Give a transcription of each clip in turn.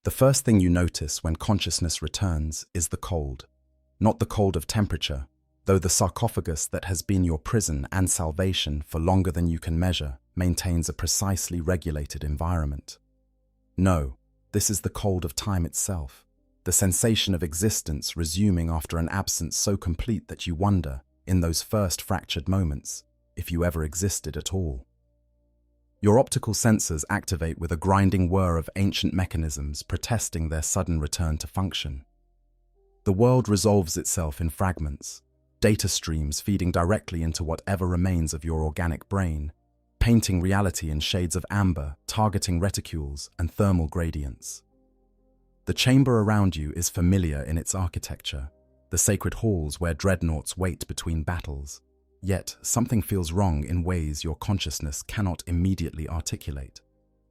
The first thing you notice when consciousness returns is the cold. Not the cold of temperature, though the sarcophagus that has been your prison and salvation for longer than you can measure maintains a precisely regulated environment. No, this is the cold of time itself, the sensation of existence resuming after an absence so complete that you wonder, in those first fractured moments, if you ever existed at all. Your optical sensors activate with a grinding whir of ancient mechanisms protesting their sudden return to function. The world resolves itself in fragments, data streams feeding directly into whatever remains of your organic brain, painting reality in shades of amber, targeting reticules and thermal gradients. The chamber around you is familiar in its architecture, the sacred halls where dreadnoughts wait between battles. Yet, something feels wrong in ways your consciousness cannot immediately articulate.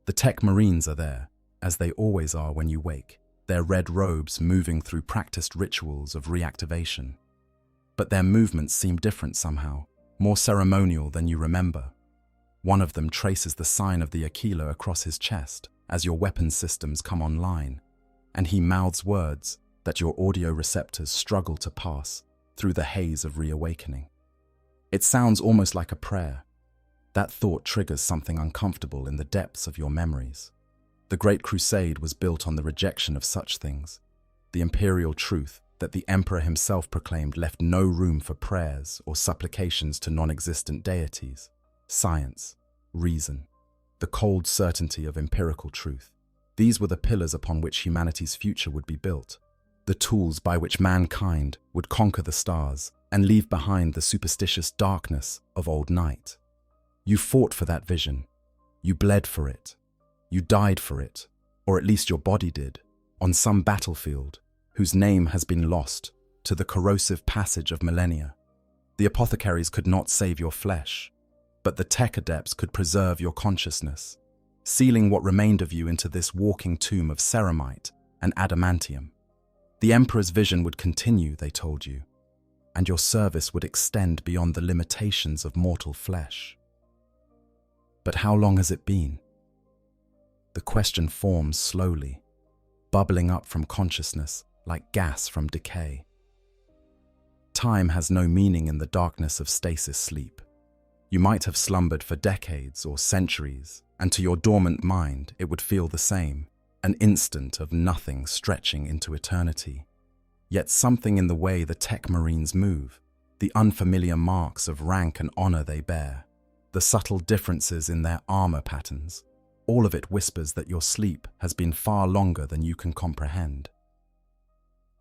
The tech marines are there, as they always are when you wake, their red robes moving through practiced rituals of reactivation. But their movements seem different somehow, more ceremonial than you remember. One of them traces the sign of the Aquila across his chest as your weapon systems come online, and he mouths words that your audio receptors struggle to pass through the haze of reawakening. It sounds almost like a prayer. That thought triggers something uncomfortable in the depths of your memories. The Great Crusade was built on the rejection of such things. The imperial truth that the emperor himself proclaimed left no room for prayers or supplications to non-existent deities. Science, reason, the cold certainty of empirical truth. These were the pillars upon which humanity's future would be built, the tools by which mankind would conquer the stars and leave behind the superstitious darkness of old night. You fought for that vision. You bled for it. You died for it, or at least your body did, on some battlefield whose name has been lost to the corrosive passage of millennia. The apothecaries could not save your flesh, but the tech adepts could preserve your consciousness, sealing what remained of you into this walking tomb of ceramite and adamantium. The Emperor's vision would continue, they told you, and your service would extend beyond the limitations of mortal flesh. But how long has it been? The question forms slowly, bubbling up from consciousness like gas from decay. Time has no meaning in the darkness of stasis sleep. You might have slumbered for decades or centuries, and to your dormant mind it would feel the same, an instant of nothing stretching into eternity. Yet something in the way the tech marines move, the unfamiliar marks of rank and honor they bear, the subtle differences in their armor patterns, all of it whispers that your sleep has been far longer than you can comprehend.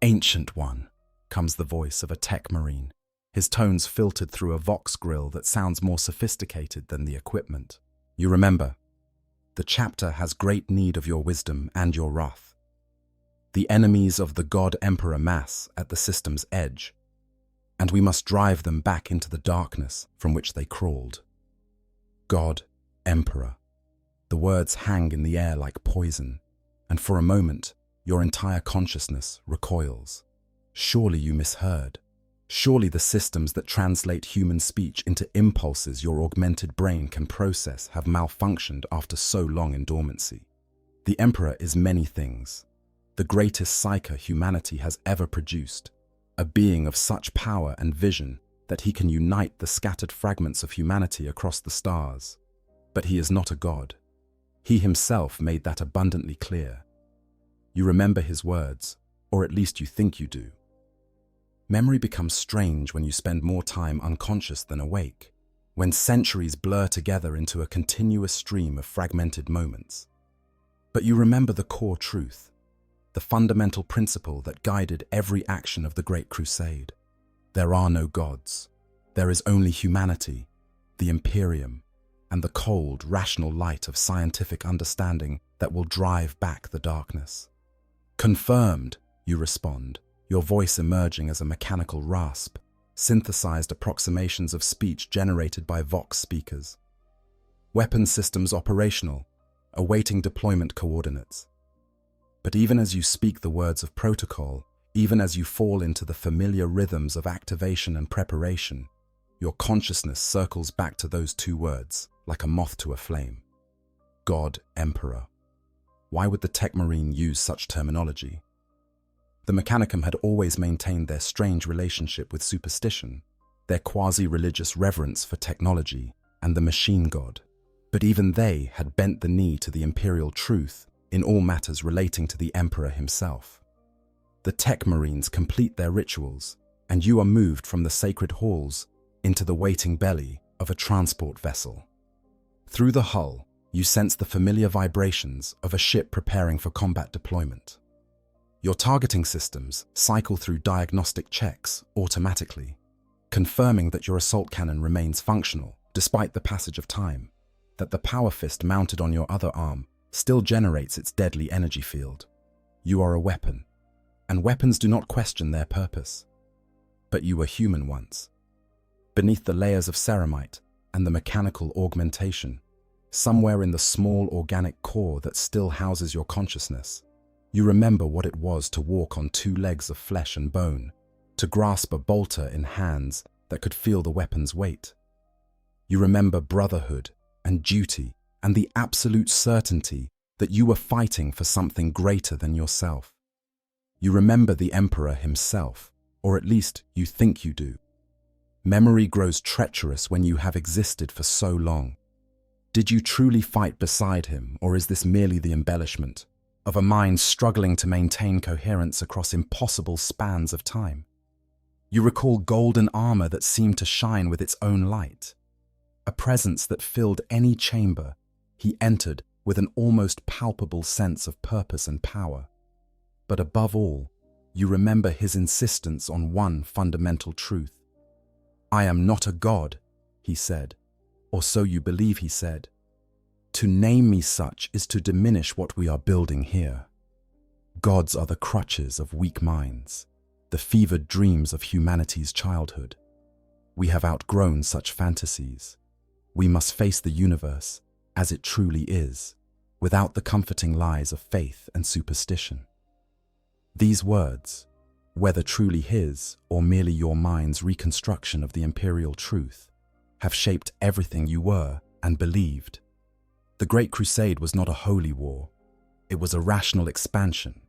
Ancient One, comes the voice of a tech marine, his tones filtered through a vox grill that sounds more sophisticated than the equipment. You remember, the chapter has great need of your wisdom and your wrath. The enemies of the God Emperor mass at the system's edge, and we must drive them back into the darkness from which they crawled. God Emperor. The words hang in the air like poison, and for a moment, your entire consciousness recoils. Surely you misheard. Surely the systems that translate human speech into impulses your augmented brain can process have malfunctioned after so long in dormancy. The Emperor is many things. The greatest psyker humanity has ever produced, a being of such power and vision that he can unite the scattered fragments of humanity across the stars. But he is not a god. He himself made that abundantly clear. You remember his words, or at least you think you do. Memory becomes strange when you spend more time unconscious than awake, when centuries blur together into a continuous stream of fragmented moments. But you remember the core truth, the fundamental principle that guided every action of the Great Crusade. There are no gods. There is only humanity, the Imperium, and the cold, rational light of scientific understanding that will drive back the darkness. Confirmed, you respond, your voice emerging as a mechanical rasp, synthesized approximations of speech generated by Vox speakers. Weapon systems operational, awaiting deployment coordinates. But even as you speak the words of protocol, even as you fall into the familiar rhythms of activation and preparation, your consciousness circles back to those two words, like a moth to a flame. God Emperor. Why would the tech marine use such terminology? The Mechanicum had always maintained their strange relationship with superstition, their quasi-religious reverence for technology and the machine god. But even they had bent the knee to the imperial truth in all matters relating to the emperor himself. The tech marines complete their rituals, and you are moved from the sacred halls into the waiting belly of a transport vessel. Through the hull, you sense the familiar vibrations of a ship preparing for combat deployment. Your targeting systems cycle through diagnostic checks automatically, confirming that your assault cannon remains functional despite the passage of time, that the power fist mounted on your other arm still generates its deadly energy field. You are a weapon, and weapons do not question their purpose. But you were human once. Beneath the layers of ceramite and the mechanical augmentation, somewhere in the small organic core that still houses your consciousness, you remember what it was to walk on two legs of flesh and bone, to grasp a bolter in hands that could feel the weapon's weight. You remember brotherhood and duty and the absolute certainty that you were fighting for something greater than yourself. You remember the Emperor himself, or at least you think you do. Memory grows treacherous when you have existed for so long. Did you truly fight beside him, or is this merely the embellishment of a mind struggling to maintain coherence across impossible spans of time? You recall golden armor that seemed to shine with its own light, a presence that filled any chamber he entered with an almost palpable sense of purpose and power. But above all, you remember his insistence on one fundamental truth. "I am not a god," he said, or so you believe he said. "To name me such is to diminish what we are building here. Gods are the crutches of weak minds, the fevered dreams of humanity's childhood. We have outgrown such fantasies. We must face the universe as it truly is, without the comforting lies of faith and superstition." These words, whether truly his or merely your mind's reconstruction of the imperial truth, have shaped everything you were and believed. The Great Crusade was not a holy war. It was a rational expansion,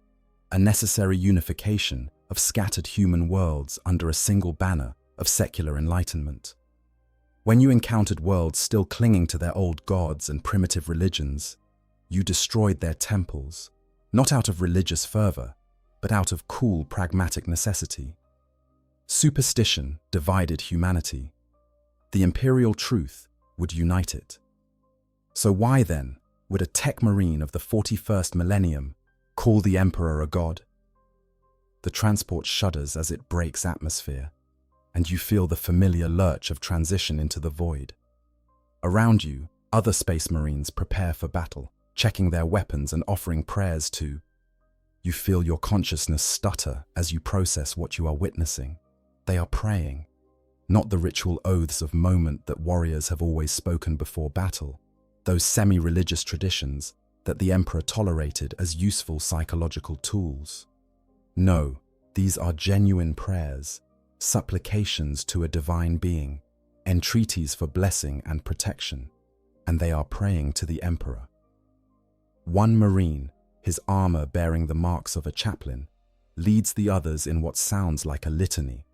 a necessary unification of scattered human worlds under a single banner of secular enlightenment. When you encountered worlds still clinging to their old gods and primitive religions, you destroyed their temples, not out of religious fervor, but out of cool, pragmatic necessity. Superstition divided humanity. The imperial truth would unite it. So why, then, would a tech marine of the 41st millennium call the emperor a god? The transport shudders as it breaks atmosphere, and you feel the familiar lurch of transition into the void. Around you, other space marines prepare for battle, checking their weapons and offering prayers to. You feel your consciousness stutter as you process what you are witnessing. They are praying, not the ritual oaths of moment that warriors have always spoken before battle, those semi-religious traditions that the emperor tolerated as useful psychological tools. No, these are genuine prayers, supplications to a divine being, entreaties for blessing and protection, and they are praying to the emperor. One marine, his armor bearing the marks of a chaplain, leads the others in what sounds like a litany.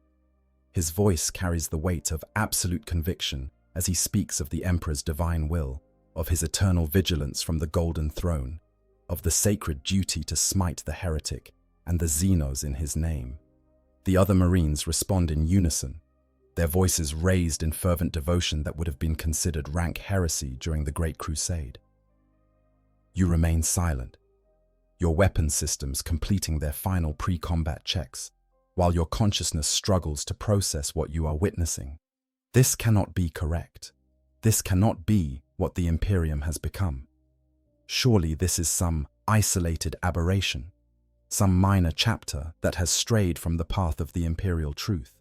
His voice carries the weight of absolute conviction as he speaks of the emperor's divine will, of his eternal vigilance from the golden throne, of the sacred duty to smite the heretic and the Xenos in his name. The other marines respond in unison, their voices raised in fervent devotion that would have been considered rank heresy during the Great Crusade. You remain silent, your weapon systems completing their final pre-combat checks, while your consciousness struggles to process what you are witnessing. This cannot be correct. This cannot be what the Imperium has become. Surely this is some isolated aberration, some minor chapter that has strayed from the path of the imperial truth.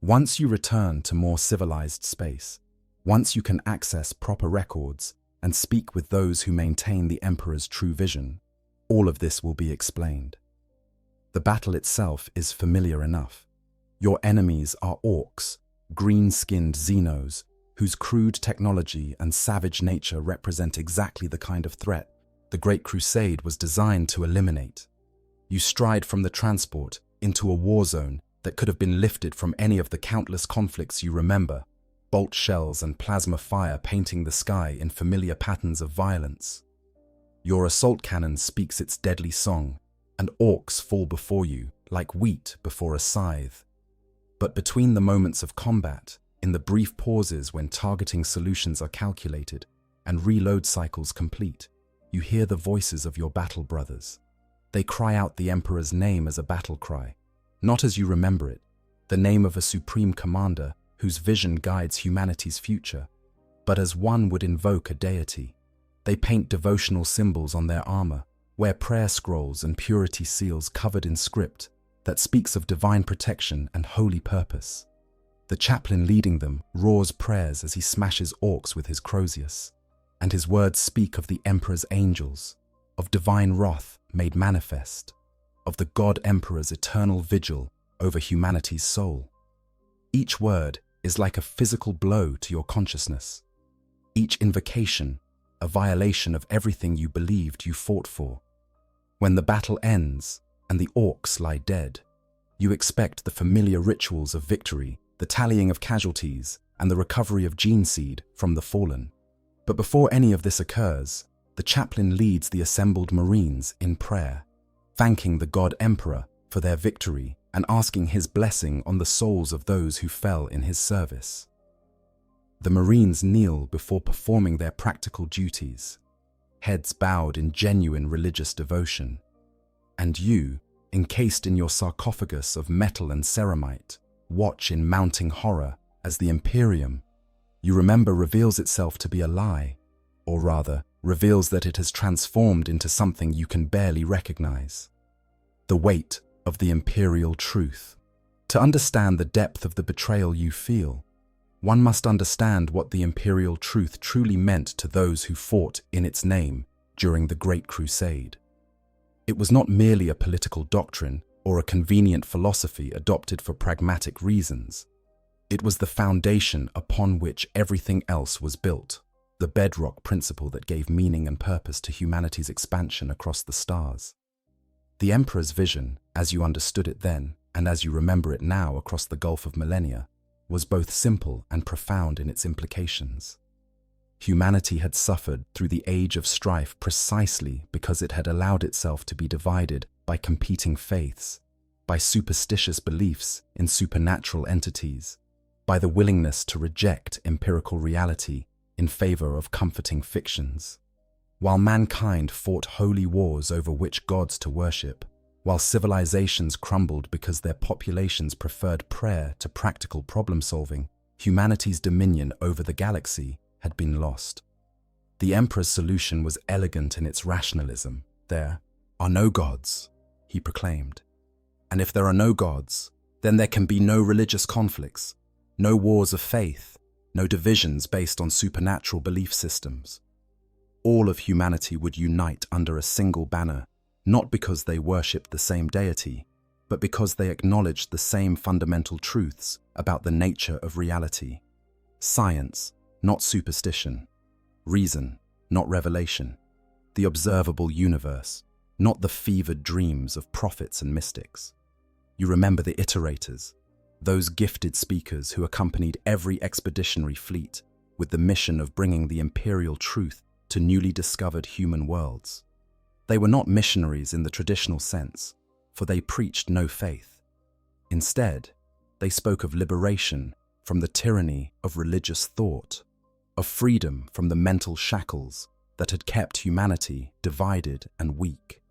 Once you return to more civilized space, once you can access proper records and speak with those who maintain the Emperor's true vision, all of this will be explained. The battle itself is familiar enough. Your enemies are orcs, green-skinned Xenos, whose crude technology and savage nature represent exactly the kind of threat the Great Crusade was designed to eliminate. You stride from the transport into a war zone that could have been lifted from any of the countless conflicts you remember, bolt shells and plasma fire painting the sky in familiar patterns of violence. Your assault cannon speaks its deadly song, and orcs fall before you like wheat before a scythe. But between the moments of combat, in the brief pauses when targeting solutions are calculated and reload cycles complete, you hear the voices of your battle brothers. They cry out the Emperor's name as a battle cry, not as you remember it, the name of a supreme commander whose vision guides humanity's future, but as one would invoke a deity. They paint devotional symbols on their armor, wear prayer scrolls and purity seals covered in script that speaks of divine protection and holy purpose. The chaplain leading them roars prayers as he smashes orcs with his Crozius, and his words speak of the Emperor's angels, of divine wrath made manifest, of the God Emperor's eternal vigil over humanity's soul. Each word is like a physical blow to your consciousness. Each invocation, a violation of everything you believed you fought for. When the battle ends and the orcs lie dead, you expect the familiar rituals of victory, the tallying of casualties, and the recovery of gene seed from the fallen. But before any of this occurs, the chaplain leads the assembled Marines in prayer, thanking the God Emperor for their victory and asking his blessing on the souls of those who fell in his service. The Marines kneel before performing their practical duties, heads bowed in genuine religious devotion. And you, encased in your sarcophagus of metal and ceramite, watch in mounting horror as the Imperium, you remember, reveals itself to be a lie, or rather, reveals that it has transformed into something you can barely recognize. The weight of the imperial truth. To understand the depth of the betrayal you feel, one must understand what the imperial truth truly meant to those who fought in its name during the Great Crusade. It was not merely a political doctrine or a convenient philosophy adopted for pragmatic reasons. It was the foundation upon which everything else was built, the bedrock principle that gave meaning and purpose to humanity's expansion across the stars. The Emperor's vision, as you understood it then, and as you remember it now across the gulf of millennia, was both simple and profound in its implications. Humanity had suffered through the age of strife precisely because it had allowed itself to be divided by competing faiths, by superstitious beliefs in supernatural entities, by the willingness to reject empirical reality in favor of comforting fictions. While mankind fought holy wars over which gods to worship, while civilizations crumbled because their populations preferred prayer to practical problem-solving, humanity's dominion over the galaxy had been lost. The Emperor's solution was elegant in its rationalism. There are no gods, he proclaimed. And if there are no gods, then there can be no religious conflicts, no wars of faith, no divisions based on supernatural belief systems. All of humanity would unite under a single banner, not because they worshipped the same deity, but because they acknowledged the same fundamental truths about the nature of reality. Science, not superstition. Reason, not revelation. The observable universe, not the fevered dreams of prophets and mystics. You remember the iterators, those gifted speakers who accompanied every expeditionary fleet with the mission of bringing the imperial truth to newly discovered human worlds. They were not missionaries in the traditional sense, for they preached no faith. Instead, they spoke of liberation from the tyranny of religious thought, of freedom from the mental shackles that had kept humanity divided and weak.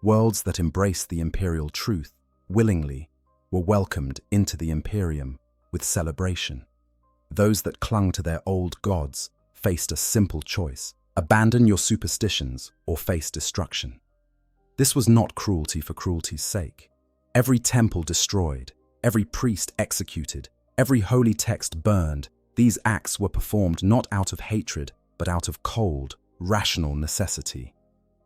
Worlds that embraced the imperial truth willingly were welcomed into the Imperium with celebration. Those that clung to their old gods faced a simple choice: abandon your superstitions or face destruction. This was not cruelty for cruelty's sake. Every temple destroyed, every priest executed, every holy text burned. These acts were performed not out of hatred, but out of cold, rational necessity.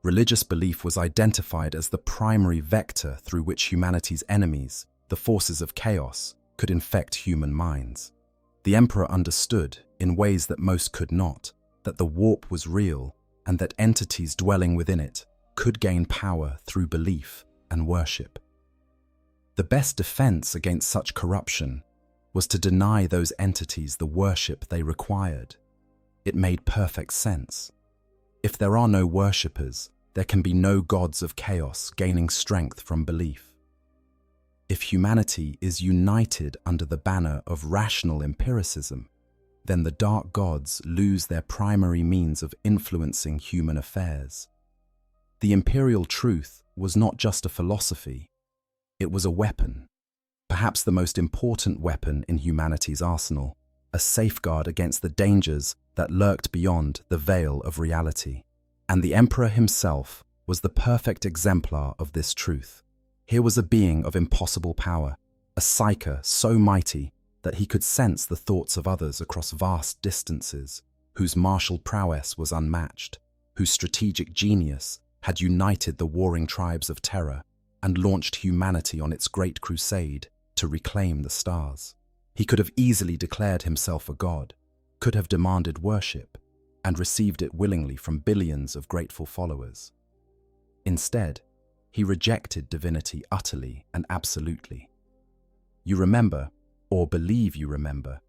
Religious belief was identified as the primary vector through which humanity's enemies, the forces of chaos, could infect human minds. The Emperor understood, in ways that most could not, that the warp was real and that entities dwelling within it could gain power through belief and worship. The best defense against such corruption was to deny those entities the worship they required. It made perfect sense. If there are no worshippers, there can be no gods of chaos gaining strength from belief. If humanity is united under the banner of rational empiricism, then the dark gods lose their primary means of influencing human affairs. The imperial truth was not just a philosophy, it was a weapon, perhaps the most important weapon in humanity's arsenal, a safeguard against the dangers that lurked beyond the veil of reality. And the emperor himself was the perfect exemplar of this truth. Here was a being of impossible power, a psyker so mighty that he could sense the thoughts of others across vast distances, whose martial prowess was unmatched, whose strategic genius had united the warring tribes of terror and launched humanity on its great crusade to reclaim the stars. He could have easily declared himself a god, could have demanded worship, and received it willingly from billions of grateful followers. Instead, he rejected divinity utterly and absolutely. You remember, or believe you remember,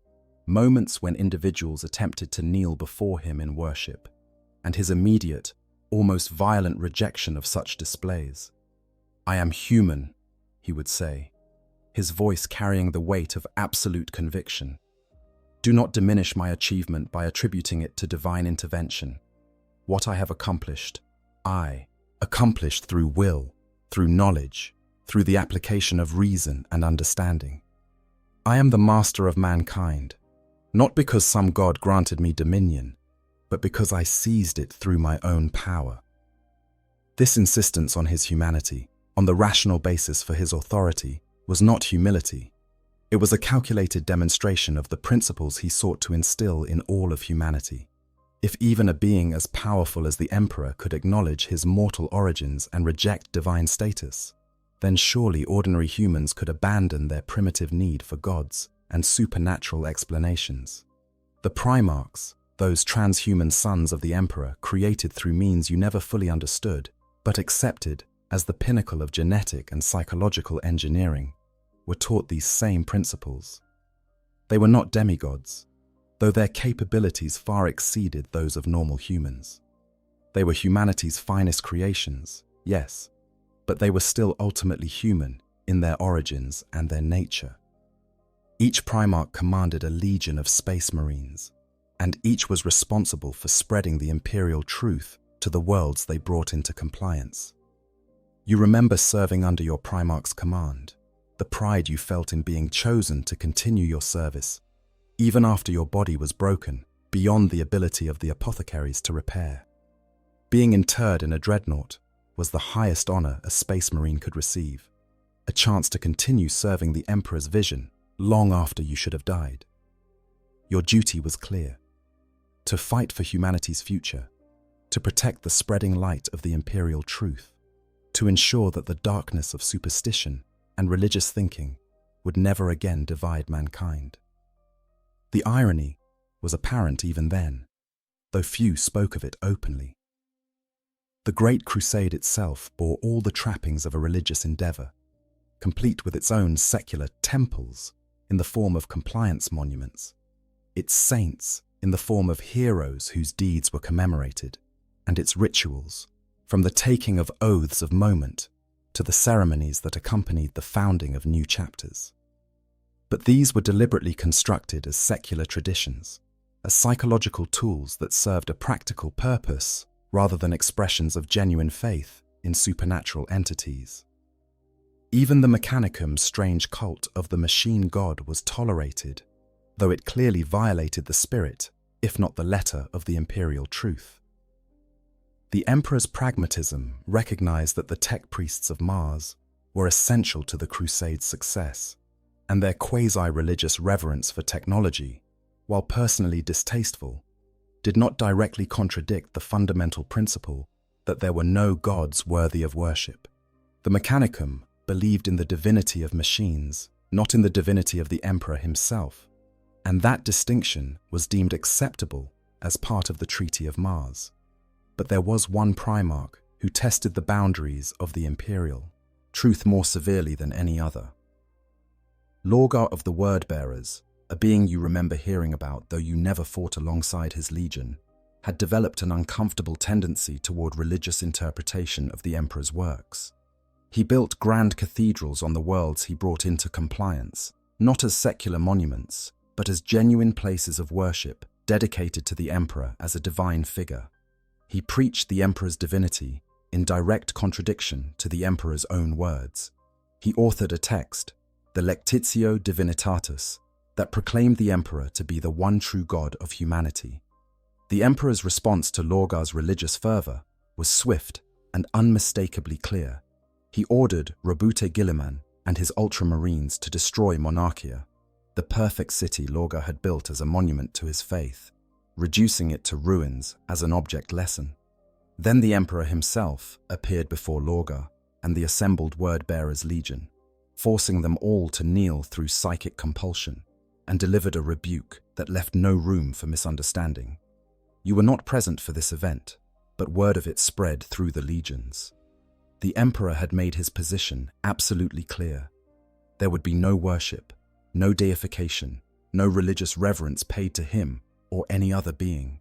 moments when individuals attempted to kneel before him in worship, and his immediate, almost violent rejection of such displays. "I am human," he would say, his voice carrying the weight of absolute conviction. "Do not diminish my achievement by attributing it to divine intervention. What I have accomplished, I accomplished through will, through knowledge, through the application of reason and understanding. I am the master of mankind, not because some god granted me dominion, but because I seized it through my own power." This insistence on his humanity, on the rational basis for his authority, was not humility. It was a calculated demonstration of the principles he sought to instill in all of humanity. If even a being as powerful as the emperor could acknowledge his mortal origins and reject divine status, then surely ordinary humans could abandon their primitive need for gods and supernatural explanations. The Primarchs, those transhuman sons of the emperor created through means you never fully understood, but accepted as the pinnacle of genetic and psychological engineering, were taught these same principles. They were not demigods, though their capabilities far exceeded those of normal humans. They were humanity's finest creations, yes, but they were still ultimately human in their origins and their nature. Each Primarch commanded a legion of space marines, and each was responsible for spreading the imperial truth to the worlds they brought into compliance. You remember serving under your Primarch's command, the pride you felt in being chosen to continue your service, even after your body was broken, beyond the ability of the apothecaries to repair. Being interred in a Dreadnought was the highest honor a space marine could receive, a chance to continue serving the Emperor's vision long after you should have died. Your duty was clear: to fight for humanity's future, to protect the spreading light of the imperial truth, to ensure that the darkness of superstition and religious thinking would never again divide mankind. The irony was apparent even then, though few spoke of it openly. The Great Crusade itself bore all the trappings of a religious endeavor, complete with its own secular temples in the form of compliance monuments, its saints in the form of heroes whose deeds were commemorated, and its rituals, from the taking of oaths of moment to the ceremonies that accompanied the founding of new chapters. But these were deliberately constructed as secular traditions, as psychological tools that served a practical purpose rather than expressions of genuine faith in supernatural entities. Even the Mechanicum's strange cult of the machine god was tolerated, though it clearly violated the spirit, if not the letter, of the imperial truth. The Emperor's pragmatism recognized that the tech priests of Mars were essential to the Crusade's success, and their quasi-religious reverence for technology, while personally distasteful, did not directly contradict the fundamental principle that there were no gods worthy of worship. The Mechanicum believed in the divinity of machines, not in the divinity of the Emperor himself, and that distinction was deemed acceptable as part of the Treaty of Mars. But there was one Primarch who tested the boundaries of the Imperial truth more severely than any other. Lorgar of the Word-Bearers, a being you remember hearing about though you never fought alongside his legion, had developed an uncomfortable tendency toward religious interpretation of the Emperor's works. He built grand cathedrals on the worlds he brought into compliance, not as secular monuments, but as genuine places of worship dedicated to the Emperor as a divine figure. He preached the Emperor's divinity in direct contradiction to the Emperor's own words. He authored a text, the Lectitio Divinitatis, that proclaimed the Emperor to be the one true God of humanity. The Emperor's response to Lorgar's religious fervor was swift and unmistakably clear. He ordered Robute Guilliman and his ultramarines to destroy Monarchia, the perfect city Lorgar had built as a monument to his faith, reducing it to ruins as an object lesson. Then the Emperor himself appeared before Lorgar and the assembled Word-Bearers' legion, forcing them all to kneel through psychic compulsion, and delivered a rebuke that left no room for misunderstanding. You were not present for this event, but word of it spread through the legions. The Emperor had made his position absolutely clear. There would be no worship, no deification, no religious reverence paid to him or any other being.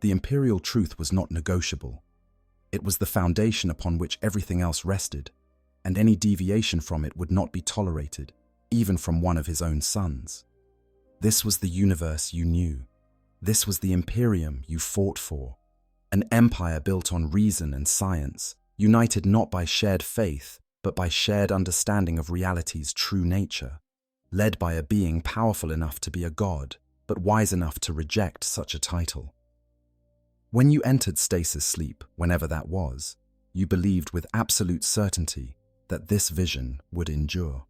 The imperial truth was not negotiable. It was the foundation upon which everything else rested, and any deviation from it would not be tolerated, even from one of his own sons. This was the universe you knew. This was the Imperium you fought for, an empire built on reason and science, united not by shared faith, but by shared understanding of reality's true nature, led by a being powerful enough to be a god, but wise enough to reject such a title. When you entered stasis sleep, whenever that was, you believed with absolute certainty that this vision would endure.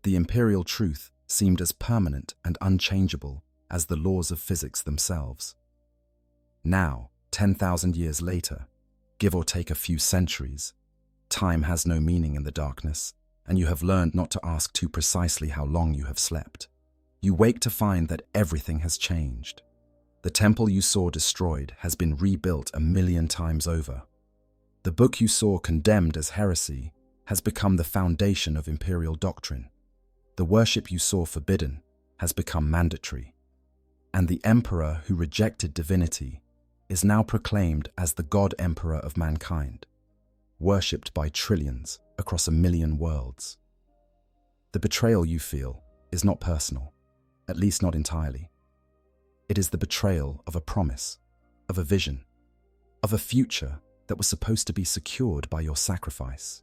The imperial truth seemed as permanent and unchangeable as the laws of physics themselves. Now, 10,000 years later, give or take a few centuries, time has no meaning in the darkness, and you have learned not to ask too precisely how long you have slept. You wake to find that everything has changed. The temple you saw destroyed has been rebuilt 1,000,000 times over. The book you saw condemned as heresy has become the foundation of imperial doctrine. The worship you saw forbidden has become mandatory. And the emperor who rejected divinity is now proclaimed as the God Emperor of mankind, worshipped by trillions across 1,000,000 worlds. The betrayal you feel is not personal, at least not entirely. It is the betrayal of a promise, of a vision, of a future that was supposed to be secured by your sacrifice.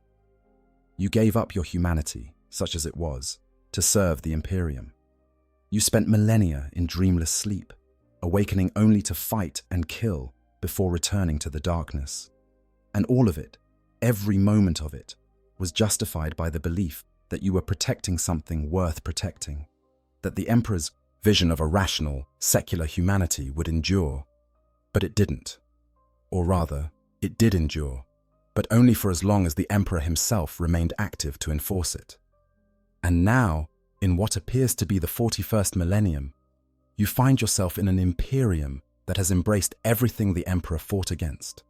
You gave up your humanity, such as it was, to serve the Imperium. You spent millennia in dreamless sleep, awakening only to fight and kill before returning to the darkness. And all of it, every moment of it, was justified by the belief that you were protecting something worth protecting, that the Emperor's vision of a rational, secular humanity would endure. But it didn't. Or rather, it did endure, but only for as long as the Emperor himself remained active to enforce it. And now, in what appears to be the 41st millennium, you find yourself in an Imperium that has embraced everything the Emperor fought against,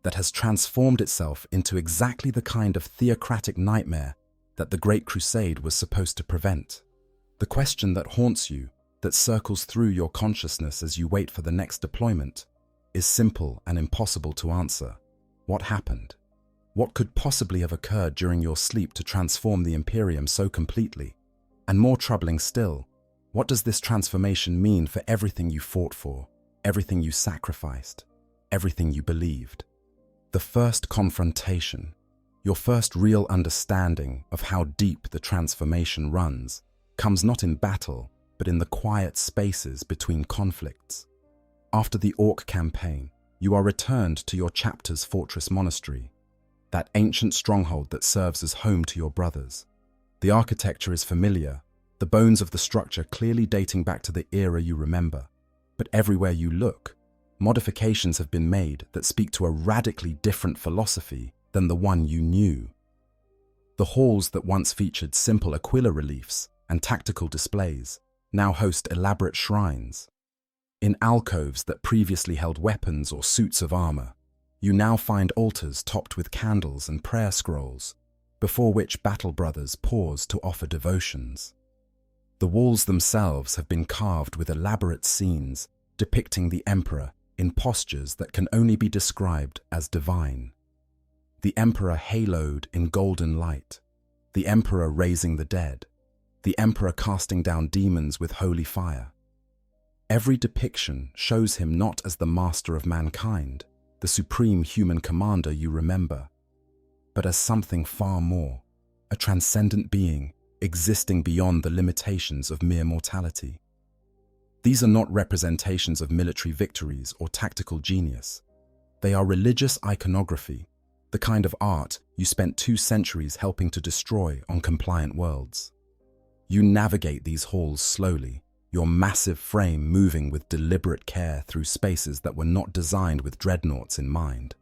that has transformed itself into exactly the kind of theocratic nightmare that the Great Crusade was supposed to prevent. The question that haunts you, that circles through your consciousness as you wait for the next deployment, is simple and impossible to answer. What happened? What could possibly have occurred during your sleep to transform the Imperium so completely? And more troubling still, what does this transformation mean for everything you fought for, everything you sacrificed, everything you believed? The first confrontation, your first real understanding of how deep the transformation runs, comes not in battle, but in the quiet spaces between conflicts. After the Orc campaign, you are returned to your chapter's fortress monastery, that ancient stronghold that serves as home to your brothers. The architecture is familiar, the bones of the structure clearly dating back to the era you remember. But everywhere you look, modifications have been made that speak to a radically different philosophy than the one you knew. The halls that once featured simple aquila reliefs and tactical displays now host elaborate shrines. In alcoves that previously held weapons or suits of armor, you now find altars topped with candles and prayer scrolls, before which battle brothers pause to offer devotions. The walls themselves have been carved with elaborate scenes depicting the Emperor in postures that can only be described as divine. The Emperor haloed in golden light, the Emperor raising the dead, the Emperor casting down demons with holy fire. Every depiction shows him not as the master of mankind, the supreme human commander you remember, but as something far more, a transcendent being existing beyond the limitations of mere mortality. These are not representations of military victories or tactical genius. They are religious iconography, the kind of art you spent 2 centuries helping to destroy on compliant worlds. You navigate these halls slowly, your massive frame moving with deliberate care through spaces that were not designed with dreadnoughts in mind.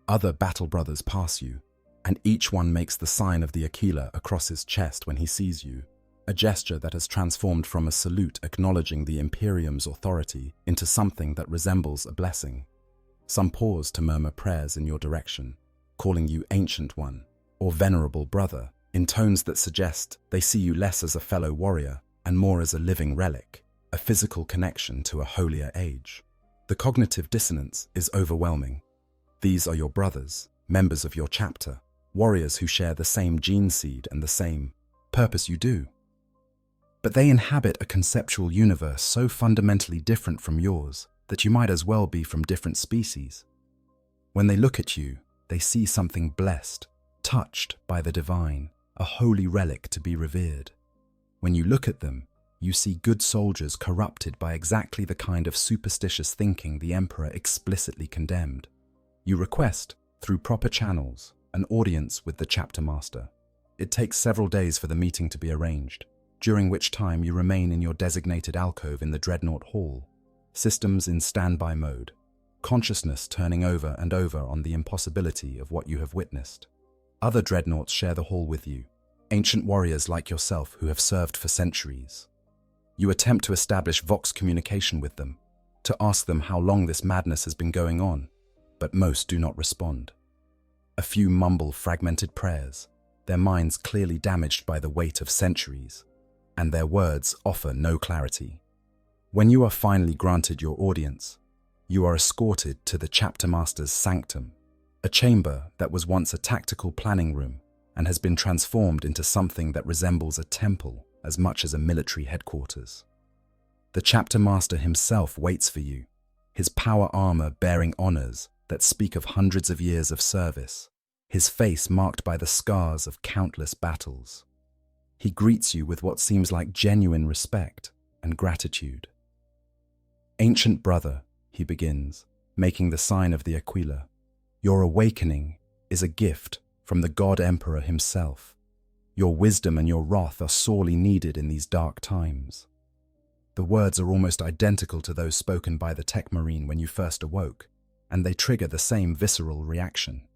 Other battle brothers pass you, and each one makes the sign of the Aquila across his chest when he sees you, a gesture that has transformed from a salute acknowledging the Imperium's authority into something that resembles a blessing. Some pause to murmur prayers in your direction, calling you Ancient One or Venerable Brother, in tones that suggest they see you less as a fellow warrior and more as a living relic, a physical connection to a holier age. The cognitive dissonance is overwhelming. These are your brothers, members of your chapter, warriors who share the same gene seed and the same purpose you do. But they inhabit a conceptual universe so fundamentally different from yours that you might as well be from different species. When they look at you, they see something blessed, touched by the divine, a holy relic to be revered. When you look at them, you see good soldiers corrupted by exactly the kind of superstitious thinking the Emperor explicitly condemned. You request, through proper channels, an audience with the chapter master. It takes several days for the meeting to be arranged, during which time you remain in your designated alcove in the Dreadnought Hall, systems in standby mode, consciousness turning over and over on the impossibility of what you have witnessed. Other dreadnoughts share the hall with you, ancient warriors like yourself who have served for centuries. You attempt to establish vox communication with them, to ask them how long this madness has been going on, but most do not respond. A few mumble fragmented prayers, their minds clearly damaged by the weight of centuries, and their words offer no clarity. When you are finally granted your audience, you are escorted to the chapter master's sanctum, a chamber that was once a tactical planning room and has been transformed into something that resembles a temple as much as a military headquarters. The chapter master himself waits for you, his power armor bearing honors that speak of hundreds of years of service, his face marked by the scars of countless battles. He greets you with what seems like genuine respect and gratitude. Ancient brother, he begins, making the sign of the Aquila, your awakening is a gift from the God Emperor himself. Your wisdom and your wrath are sorely needed in these dark times. The words are almost identical to those spoken by the tech marine when you first awoke, and they trigger the same visceral reaction.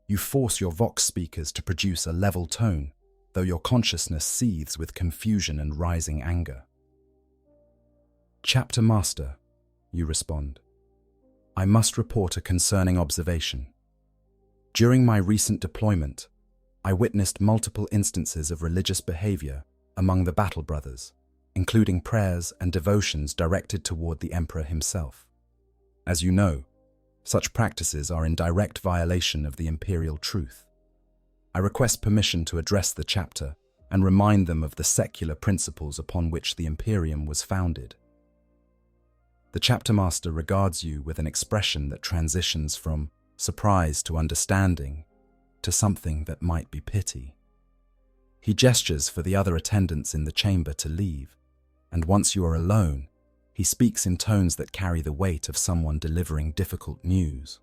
You force your vox speakers to produce a level tone, though your consciousness seethes with confusion and rising anger. Chapter Master, you respond, I must report a concerning observation. During my recent deployment, I witnessed multiple instances of religious behavior among the battle brothers, including prayers and devotions directed toward the Emperor himself. As you know, such practices are in direct violation of the imperial truth. I request permission to address the chapter and remind them of the secular principles upon which the Imperium was founded. The chapter master regards you with an expression that transitions from surprise to understanding to something that might be pity. He gestures for the other attendants in the chamber to leave, and once you are alone, he speaks in tones that carry the weight of someone delivering difficult news.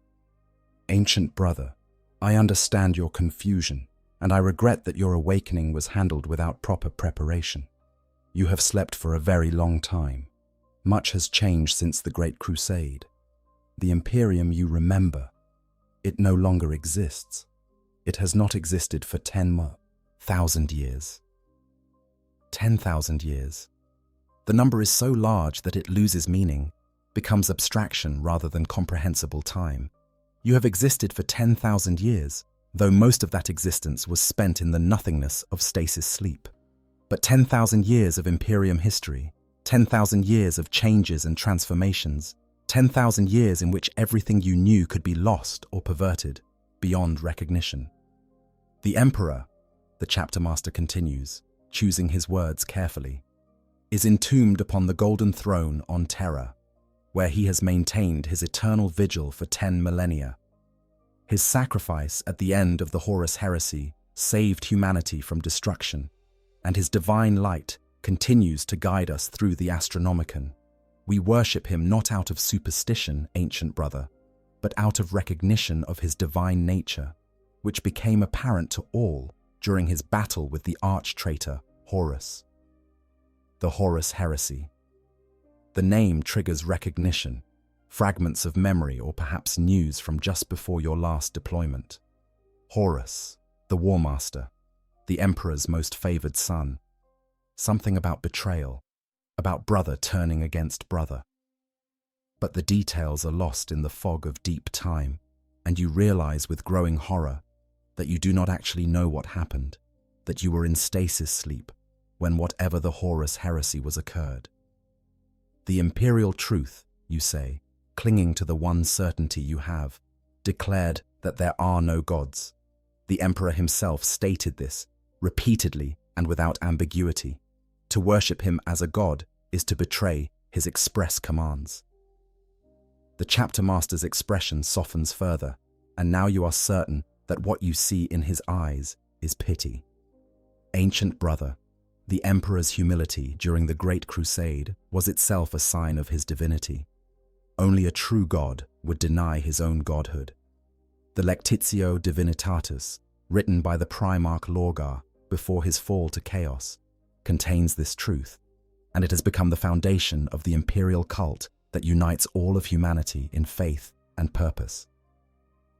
Ancient brother, I understand your confusion, and I regret that your awakening was handled without proper preparation. You have slept for a very long time. Much has changed since the Great Crusade. The Imperium you remember, it no longer exists. It has not existed for 10,000 years. 10,000 years. The number is so large that it loses meaning becomes abstraction rather than comprehensible time. You have existed for 10,000 years, though most of that existence was spent in the nothingness of stasis sleep. But 10,000 years of Imperium history, 10,000 years of changes and transformations, 10,000 years in which everything you knew could be lost or perverted, beyond recognition. The Emperor, the chapter master continues, choosing his words carefully, is entombed upon the golden throne on Terra, where he has maintained his eternal vigil for 10 millennia. His sacrifice at the end of the Horus Heresy saved humanity from destruction, and his divine light continues to guide us through the Astronomicon. We worship him not out of superstition, ancient brother, but out of recognition of his divine nature, which became apparent to all during his battle with the arch-traitor Horus. The Horus Heresy. The name triggers recognition, fragments of memory or perhaps news from just before your last deployment. Horus, the War Master, the Emperor's most favored son. Something about betrayal, about brother turning against brother. But the details are lost in the fog of deep time, and you realize with growing horror that you do not actually know what happened, that you were in stasis sleep when whatever the Horus Heresy was occurred. The imperial truth, you say, clinging to the one certainty you have, declared that there are no gods. The Emperor himself stated this, repeatedly and without ambiguity. To worship him as a god is to betray his express commands. The chapter master's expression softens further, and now you are certain that what you see in his eyes is pity. Ancient brother, the Emperor's humility during the Great Crusade was itself a sign of his divinity. Only a true god would deny his own godhood. The Lectitio Divinitatis, written by the Primarch Lorgar before his fall to chaos, contains this truth, and it has become the foundation of the imperial cult that unites all of humanity in faith and purpose.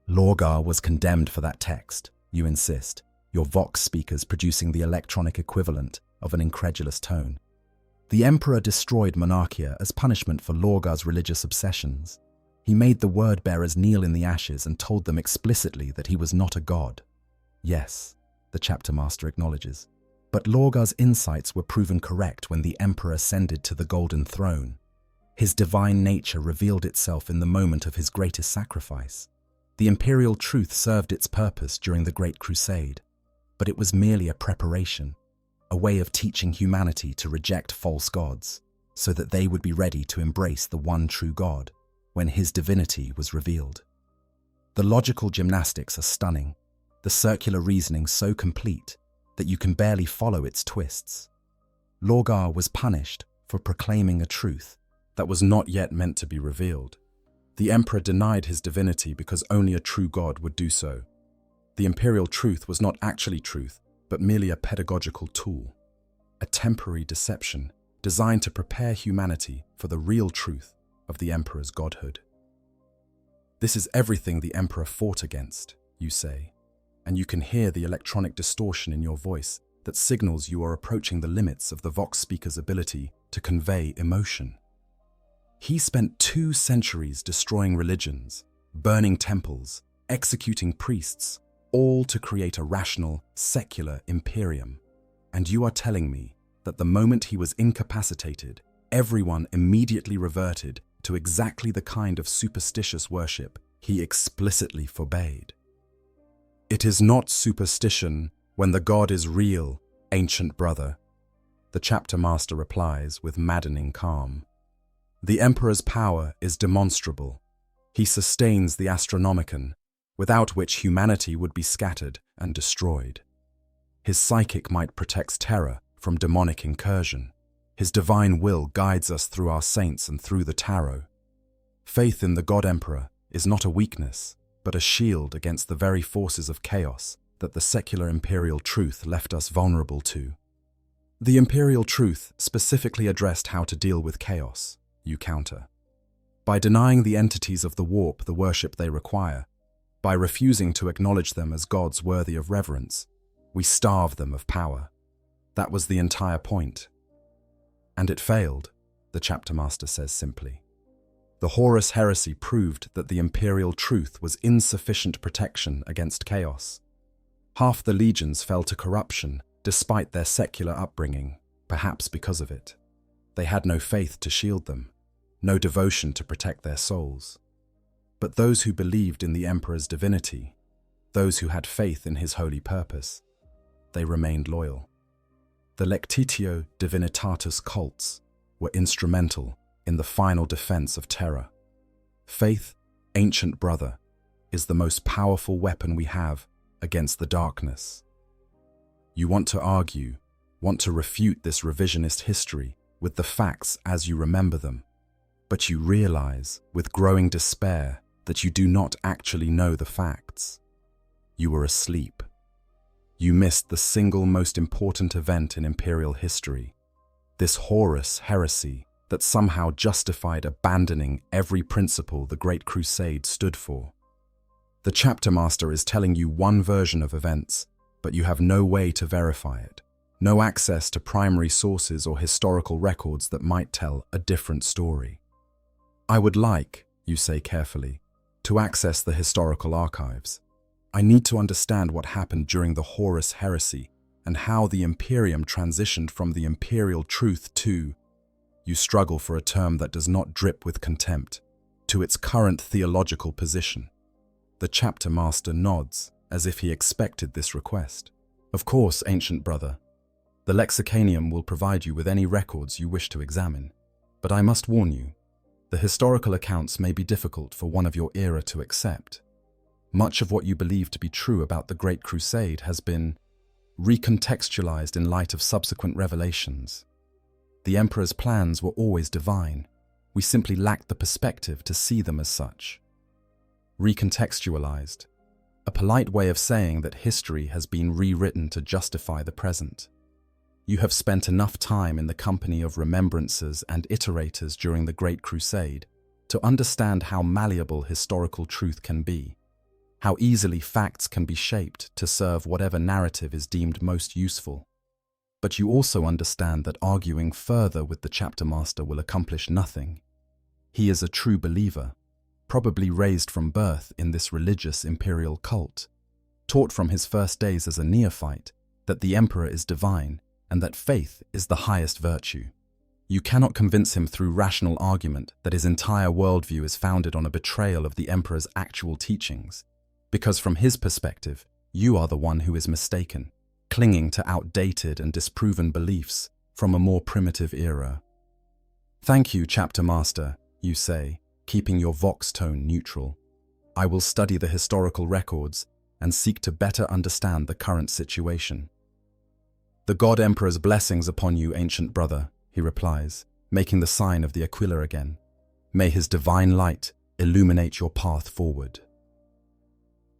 Lorgar was condemned for that text, you insist, your Vox speakers producing the electronic equivalent of an incredulous tone. The Emperor destroyed Monarchia as punishment for Lorgar's religious obsessions. He made the word-bearers kneel in the ashes and told them explicitly that he was not a god. Yes, the chapter master acknowledges. But Lorgar's insights were proven correct when the Emperor ascended to the Golden Throne. His divine nature revealed itself in the moment of his greatest sacrifice. The imperial truth served its purpose during the Great Crusade, but it was merely a preparation, a way of teaching humanity to reject false gods, so that they would be ready to embrace the one true God when his divinity was revealed. The logical gymnastics are stunning, the circular reasoning so complete that you can barely follow its twists. Lorgar was punished for proclaiming a truth that was not yet meant to be revealed. The Emperor denied his divinity because only a true God would do so. The imperial truth was not actually truth, but merely a pedagogical tool, a temporary deception designed to prepare humanity for the real truth of the Emperor's godhood. This is everything the Emperor fought against, you say, and you can hear the electronic distortion in your voice that signals you are approaching the limits of the Vox speaker's ability to convey emotion. He spent 2 centuries destroying religions, burning temples, executing priests, all to create a rational, secular Imperium. And you are telling me that the moment he was incapacitated, everyone immediately reverted to exactly the kind of superstitious worship he explicitly forbade. It is not superstition when the God is real, ancient brother, the chapter master replies with maddening calm. The Emperor's power is demonstrable. He sustains the Astronomicon, without which humanity would be scattered and destroyed. His psychic might protects Terra from demonic incursion. His divine will guides us through our saints and through the tarot. Faith in the God Emperor is not a weakness, but a shield against the very forces of chaos that the secular imperial truth left us vulnerable to. The imperial truth specifically addressed how to deal with chaos, you counter. By denying the entities of the warp the worship they require, by refusing to acknowledge them as gods worthy of reverence, we starve them of power. That was the entire point. And it failed, the chapter master says simply. The Horus Heresy proved that the imperial truth was insufficient protection against chaos. Half the legions fell to corruption despite their secular upbringing, perhaps because of it. They had no faith to shield them, no devotion to protect their souls. But those who believed in the Emperor's divinity, those who had faith in his holy purpose, they remained loyal. The Lectitio Divinitatus cults were instrumental in the final defense of Terra. Faith, ancient brother, is the most powerful weapon we have against the darkness. You want to argue, want to refute this revisionist history with the facts as you remember them, but you realize with growing despair that you do not actually know the facts. You were asleep. You missed the single most important event in imperial history, this Horus Heresy that somehow justified abandoning every principle the Great Crusade stood for. The chapter master is telling you one version of events, but you have no way to verify it, no access to primary sources or historical records that might tell a different story. I would like, you say carefully, to access the historical archives. I need to understand what happened during the Horus Heresy and how the Imperium transitioned from the imperial truth to, you struggle for a term that does not drip with contempt, to its current theological position. The chapter master nods, as if he expected this request. Of course, ancient brother. The Lexicanium will provide you with any records you wish to examine. But I must warn you, the historical accounts may be difficult for one of your era to accept. Much of what you believe to be true about the Great Crusade has been recontextualized in light of subsequent revelations. The Emperor's plans were always divine. We simply lacked the perspective to see them as such. Recontextualized, a polite way of saying that history has been rewritten to justify the present. You have spent enough time in the company of remembrancers and iterators during the Great Crusade to understand how malleable historical truth can be, how easily facts can be shaped to serve whatever narrative is deemed most useful. But you also understand that arguing further with the chapter master will accomplish nothing. He is a true believer, probably raised from birth in this religious imperial cult, taught from his first days as a neophyte that the emperor is divine and that faith is the highest virtue. You cannot convince him through rational argument that his entire worldview is founded on a betrayal of the emperor's actual teachings, because from his perspective, you are the one who is mistaken, clinging to outdated and disproven beliefs from a more primitive era. Thank you, chapter master, you say, keeping your vox tone neutral. I will study the historical records and seek to better understand the current situation. The God Emperor's blessings upon you, ancient brother, he replies, making the sign of the Aquila again. May his divine light illuminate your path forward.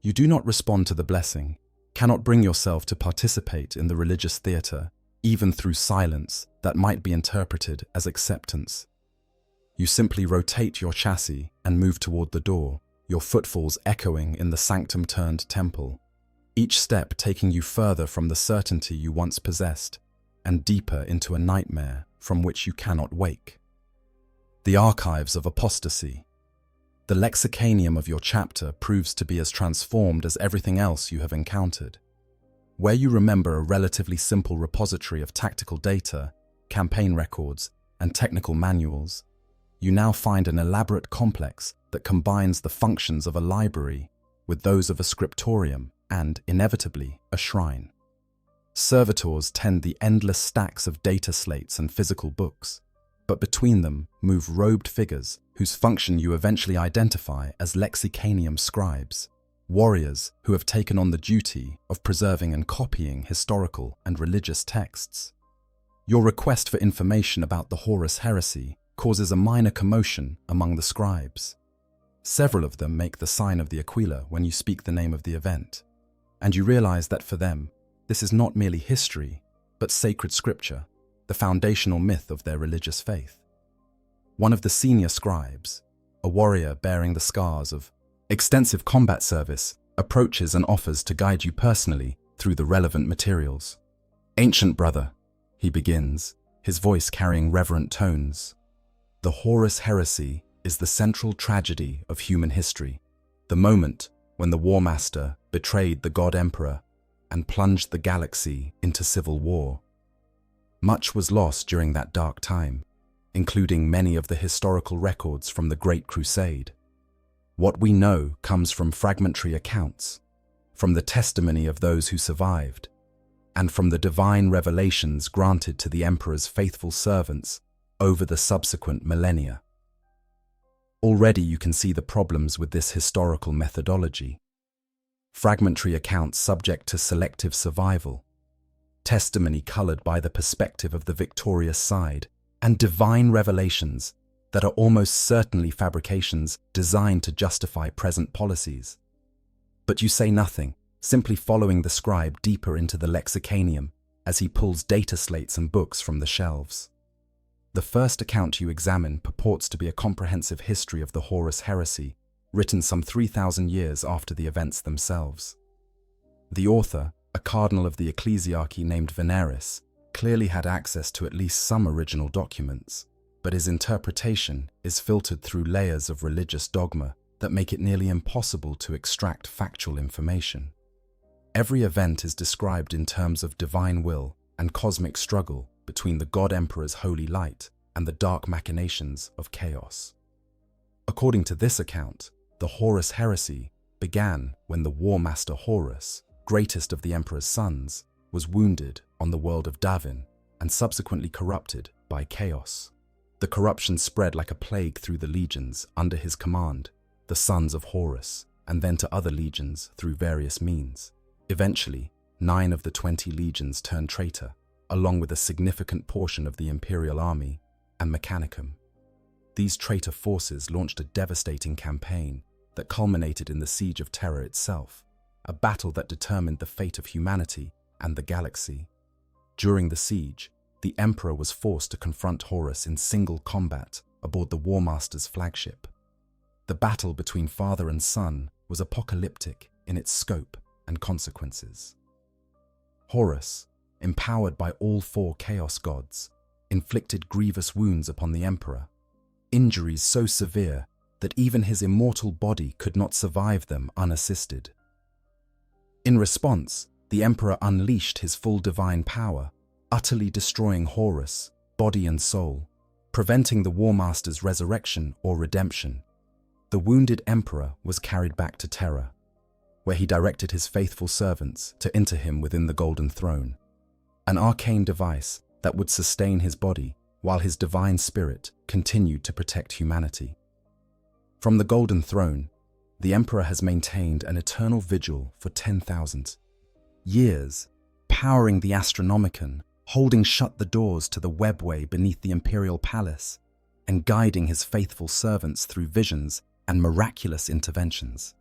You do not respond to the blessing, cannot bring yourself to participate in the religious theater, even through silence that might be interpreted as acceptance. You simply rotate your chassis and move toward the door, your footfalls echoing in the sanctum-turned temple, each step taking you further from the certainty you once possessed and deeper into a nightmare from which you cannot wake. The archives of apostasy. The lexicanium of your chapter proves to be as transformed as everything else you have encountered. Where you remember a relatively simple repository of tactical data, campaign records, and technical manuals, you now find an elaborate complex that combines the functions of a library with those of a scriptorium and, inevitably, a shrine. Servitors tend the endless stacks of data slates and physical books, but between them move robed figures whose function you eventually identify as lexicanium scribes, warriors who have taken on the duty of preserving and copying historical and religious texts. Your request for information about the Horus Heresy causes a minor commotion among the scribes. Several of them make the sign of the Aquila when you speak the name of the event, and you realize that for them, this is not merely history, but sacred scripture, the foundational myth of their religious faith. One of the senior scribes, a warrior bearing the scars of extensive combat service, approaches and offers to guide you personally through the relevant materials. Ancient brother, he begins, his voice carrying reverent tones. The Horus Heresy is the central tragedy of human history, the moment when the War Master betrayed the God Emperor and plunged the galaxy into civil war. Much was lost during that dark time, including many of the historical records from the Great Crusade. What we know comes from fragmentary accounts, from the testimony of those who survived, and from the divine revelations granted to the Emperor's faithful servants over the subsequent millennia. Already you can see the problems with this historical methodology. Fragmentary accounts subject to selective survival, testimony colored by the perspective of the victorious side, and divine revelations that are almost certainly fabrications designed to justify present policies. But you say nothing, simply following the scribe deeper into the lexicanium as he pulls data slates and books from the shelves. The first account you examine purports to be a comprehensive history of the Horus heresy, written some 3,000 years after the events themselves. The author, a cardinal of the ecclesiarchy named Veneris, clearly had access to at least some original documents, but his interpretation is filtered through layers of religious dogma that make it nearly impossible to extract factual information. Every event is described in terms of divine will and cosmic struggle between the God Emperor's holy light and the dark machinations of chaos. According to this account, the Horus heresy began when the War Master Horus, greatest of the Emperor's sons, was wounded on the world of Davin and subsequently corrupted by chaos. The corruption spread like a plague through the legions under his command, the sons of Horus, and then to other legions through various means. Eventually, 9 of the 20 legions turned traitor, along with a significant portion of the Imperial army and Mechanicum. These traitor forces launched a devastating campaign that culminated in the Siege of Terror itself, a battle that determined the fate of humanity and the galaxy. During the siege, the Emperor was forced to confront Horus in single combat aboard the War Master's flagship. The battle between father and son was apocalyptic in its scope and consequences. Horus, empowered by all 4 chaos gods, inflicted grievous wounds upon the Emperor, injuries so severe that even his immortal body could not survive them unassisted. In response, the Emperor unleashed his full divine power, utterly destroying Horus, body and soul, preventing the War Master's resurrection or redemption. The wounded Emperor was carried back to Terra, where he directed his faithful servants to enter him within the Golden Throne, an arcane device that would sustain his body while his divine spirit continued to protect humanity. From the Golden Throne, the Emperor has maintained an eternal vigil for 10,000 years, powering the Astronomicon, holding shut the doors to the webway beneath the Imperial Palace, and guiding his faithful servants through visions and miraculous interventions.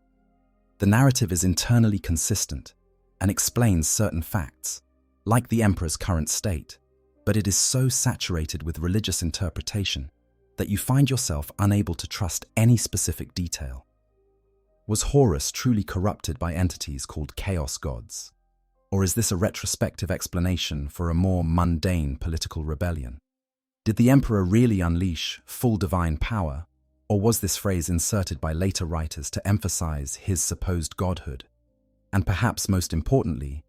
The narrative is internally consistent and explains certain facts, like the Emperor's current state, but it is so saturated with religious interpretation that you find yourself unable to trust any specific detail. Was Horus truly corrupted by entities called chaos gods? Or is this a retrospective explanation for a more mundane political rebellion? Did the Emperor really unleash full divine power, or was this phrase inserted by later writers to emphasize his supposed godhood? And perhaps most importantly,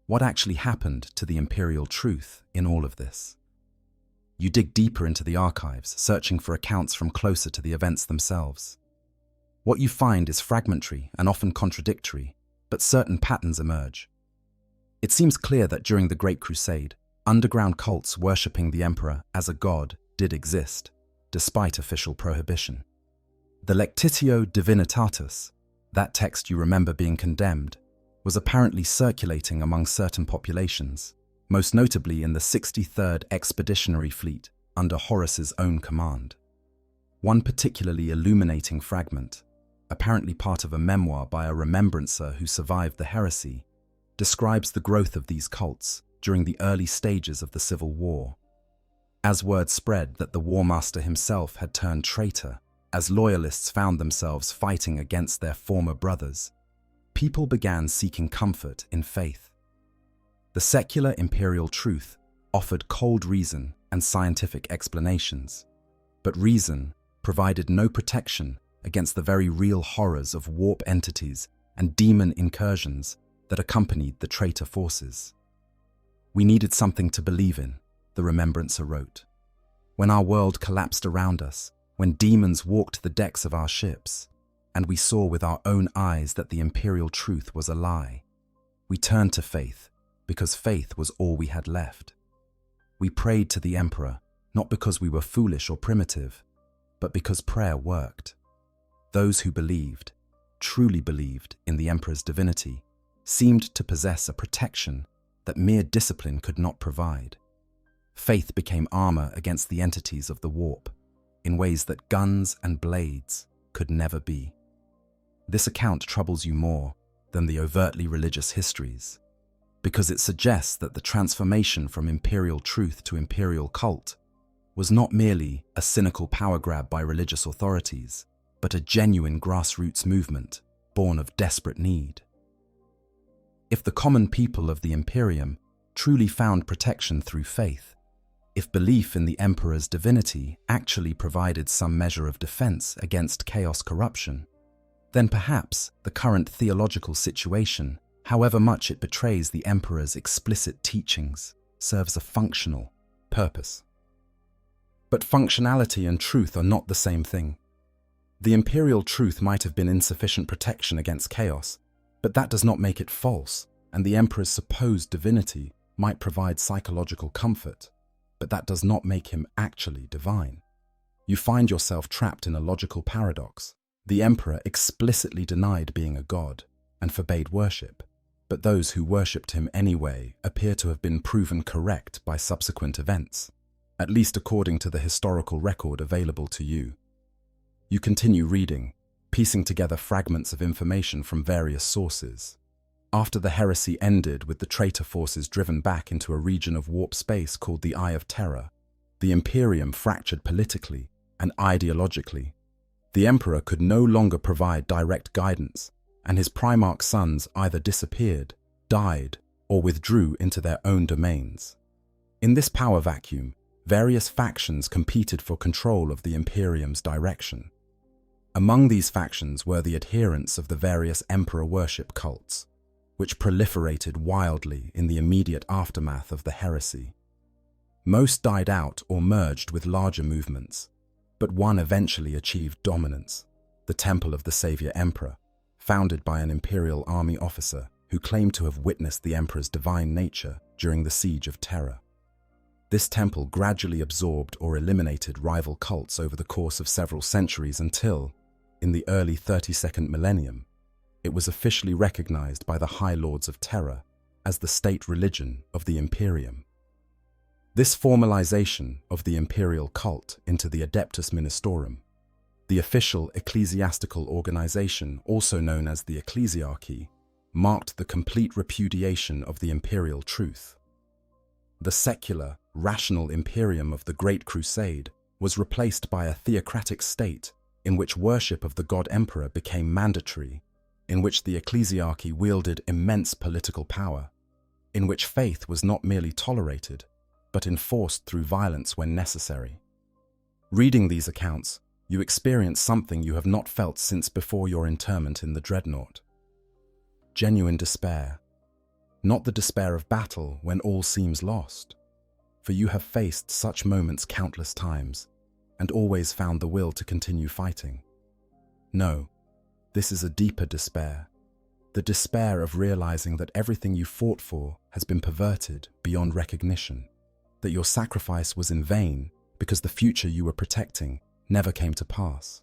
what actually happened to the imperial truth in all of this? You dig deeper into the archives, searching for accounts from closer to the events themselves. What you find is fragmentary and often contradictory, but certain patterns emerge. It seems clear that during the Great Crusade, underground cults worshipping the Emperor as a god did exist, despite official prohibition. The Lectitio Divinitatis, that text you remember being condemned, was apparently circulating among certain populations, most notably in the 63rd Expeditionary Fleet under Horus's own command. One particularly illuminating fragment, apparently part of a memoir by a remembrancer who survived the heresy, describes the growth of these cults during the early stages of the Civil War. As word spread that the War Master himself had turned traitor, as loyalists found themselves fighting against their former brothers, people began seeking comfort in faith. The secular imperial truth offered cold reason and scientific explanations, but reason provided no protection against the very real horrors of warp entities and demon incursions that accompanied the traitor forces. "We needed something to believe in," the Remembrancer wrote. "When our world collapsed around us, when demons walked the decks of our ships, and we saw with our own eyes that the imperial truth was a lie, we turned to faith, because faith was all we had left. We prayed to the Emperor, not because we were foolish or primitive, but because prayer worked. Those who believed, truly believed in the Emperor's divinity, seemed to possess a protection that mere discipline could not provide. Faith became armor against the entities of the warp, in ways that guns and blades could never be." This account troubles you more than the overtly religious histories, because it suggests that the transformation from imperial truth to imperial cult was not merely a cynical power grab by religious authorities, but a genuine grassroots movement born of desperate need. If the common people of the Imperium truly found protection through faith, if belief in the Emperor's divinity actually provided some measure of defense against chaos corruption, then perhaps the current theological situation, however much it betrays the Emperor's explicit teachings, serves a functional purpose. But functionality and truth are not the same thing. The imperial truth might have been insufficient protection against chaos, but that does not make it false, and the Emperor's supposed divinity might provide psychological comfort, but that does not make him actually divine. You find yourself trapped in a logical paradox. The Emperor explicitly denied being a god and forbade worship, but those who worshipped him anyway appear to have been proven correct by subsequent events, at least according to the historical record available to you. You continue reading, piecing together fragments of information from various sources. After the heresy ended with the traitor forces driven back into a region of warp space called the Eye of Terror, the Imperium fractured politically and ideologically. The Emperor could no longer provide direct guidance, and his Primarch sons either disappeared, died, or withdrew into their own domains. In this power vacuum, various factions competed for control of the Imperium's direction. Among these factions were the adherents of the various emperor worship cults, which proliferated wildly in the immediate aftermath of the heresy. Most died out or merged with larger movements, but one eventually achieved dominance, the Temple of the Savior Emperor, founded by an imperial army officer who claimed to have witnessed the emperor's divine nature during the Siege of Terror. This temple gradually absorbed or eliminated rival cults over the course of several centuries until, in the early 32nd millennium, it was officially recognized by the High Lords of Terror as the state religion of the Imperium. This formalization of the imperial cult into the Adeptus Ministorum, the official ecclesiastical organization also known as the Ecclesiarchy, marked the complete repudiation of the imperial truth. The secular, rational Imperium of the Great Crusade was replaced by a theocratic state in which worship of the God Emperor became mandatory, in which the Ecclesiarchy wielded immense political power, in which faith was not merely tolerated, but enforced through violence when necessary. Reading these accounts, you experience something you have not felt since before your interment in the Dreadnought. Genuine despair. Not the despair of battle when all seems lost, for you have faced such moments countless times, and always found the will to continue fighting. No, this is a deeper despair, the despair of realizing that everything you fought for has been perverted beyond recognition, that your sacrifice was in vain because the future you were protecting never came to pass.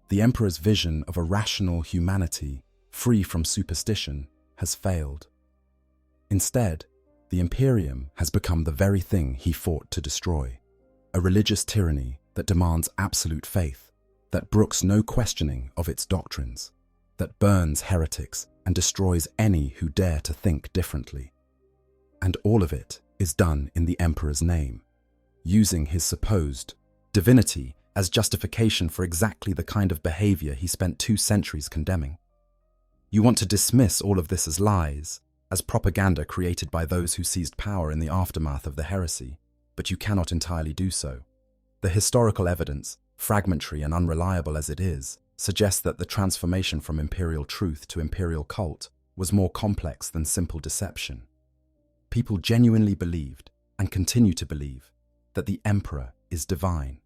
The Emperor's vision of a rational humanity, free from superstition, has failed. Instead, the Imperium has become the very thing he fought to destroy. A religious tyranny that demands absolute faith, that brooks no questioning of its doctrines, that burns heretics and destroys any who dare to think differently. And all of it is done in the Emperor's name, using his supposed divinity as justification for exactly the kind of behavior he spent 2 centuries condemning. You want to dismiss all of this as lies, as propaganda created by those who seized power in the aftermath of the heresy, but you cannot entirely do so. The historical evidence, fragmentary and unreliable as it is, suggests that the transformation from imperial truth to imperial cult was more complex than simple deception. People genuinely believed, and continue to believe, that the emperor is divine.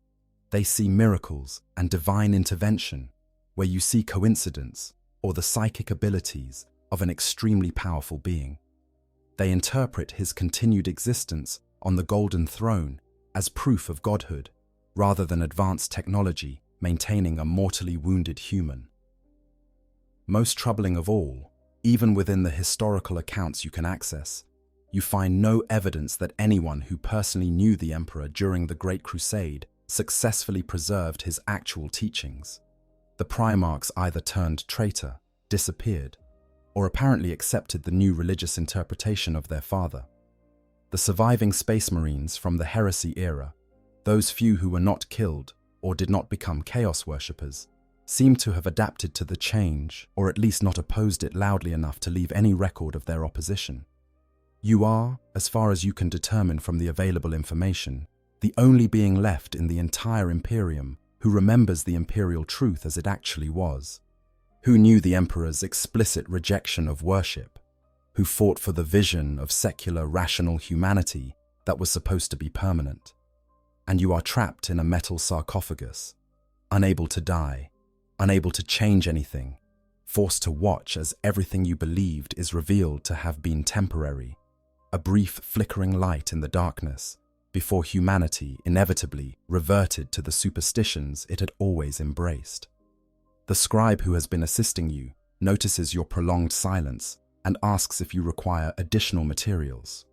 They see miracles and divine intervention where you see coincidence or the psychic abilities of an extremely powerful being. They interpret his continued existence on the golden throne as proof of godhood, rather than advanced technology maintaining a mortally wounded human. Most troubling of all, even within the historical accounts you can access, you find no evidence that anyone who personally knew the emperor during the Great Crusade successfully preserved his actual teachings. The Primarchs either turned traitor, disappeared, or apparently accepted the new religious interpretation of their father. The surviving Space Marines from the Heresy era, those few who were not killed or did not become Chaos worshippers, seem to have adapted to the change, or at least not opposed it loudly enough to leave any record of their opposition. You are, as far as you can determine from the available information, the only being left in the entire Imperium who remembers the imperial truth as it actually was, who knew the Emperor's explicit rejection of worship, who fought for the vision of secular, rational humanity that was supposed to be permanent. And you are trapped in a metal sarcophagus, unable to die, unable to change anything, forced to watch as everything you believed is revealed to have been temporary, a brief flickering light in the darkness, before humanity inevitably reverted to the superstitions it had always embraced. The scribe who has been assisting you notices your prolonged silence and asks if you require additional materials.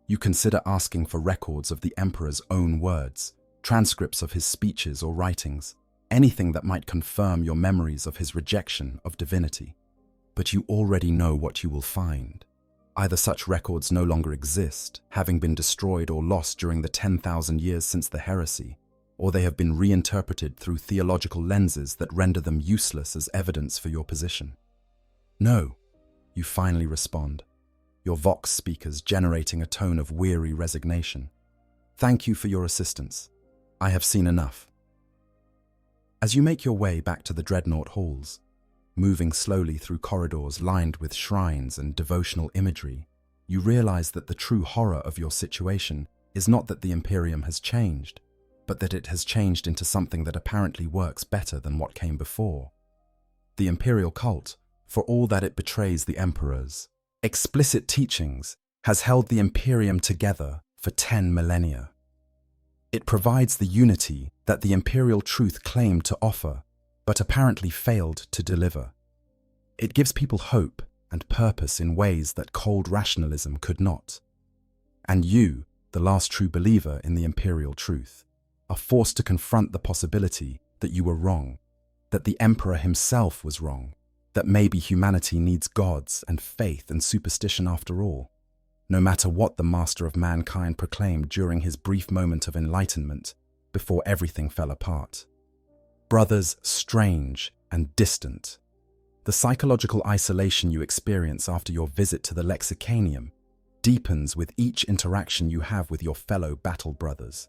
You consider asking for records of the Emperor's own words, transcripts of his speeches or writings, anything that might confirm your memories of his rejection of divinity. But you already know what you will find. Either such records no longer exist, having been destroyed or lost during the 10,000 years since the heresy, or they have been reinterpreted through theological lenses that render them useless as evidence for your position. No, you finally respond, your Vox speakers generating a tone of weary resignation. Thank you for your assistance. I have seen enough. As you make your way back to the Dreadnought halls, moving slowly through corridors lined with shrines and devotional imagery, you realize that the true horror of your situation is not that the Imperium has changed, but that it has changed into something that apparently works better than what came before. The Imperial cult, for all that it betrays the Emperor's explicit teachings, has held the Imperium together for 10 millennia. It provides the unity that the imperial truth claimed to offer, but apparently failed to deliver. It gives people hope and purpose in ways that cold rationalism could not. And you, the last true believer in the imperial truth, are forced to confront the possibility that you were wrong, that the Emperor himself was wrong, that maybe humanity needs gods and faith and superstition after all, no matter what the master of mankind proclaimed during his brief moment of enlightenment before everything fell apart. Brothers strange and distant. The psychological isolation you experience after your visit to the Lexicanium deepens with each interaction you have with your fellow battle brothers.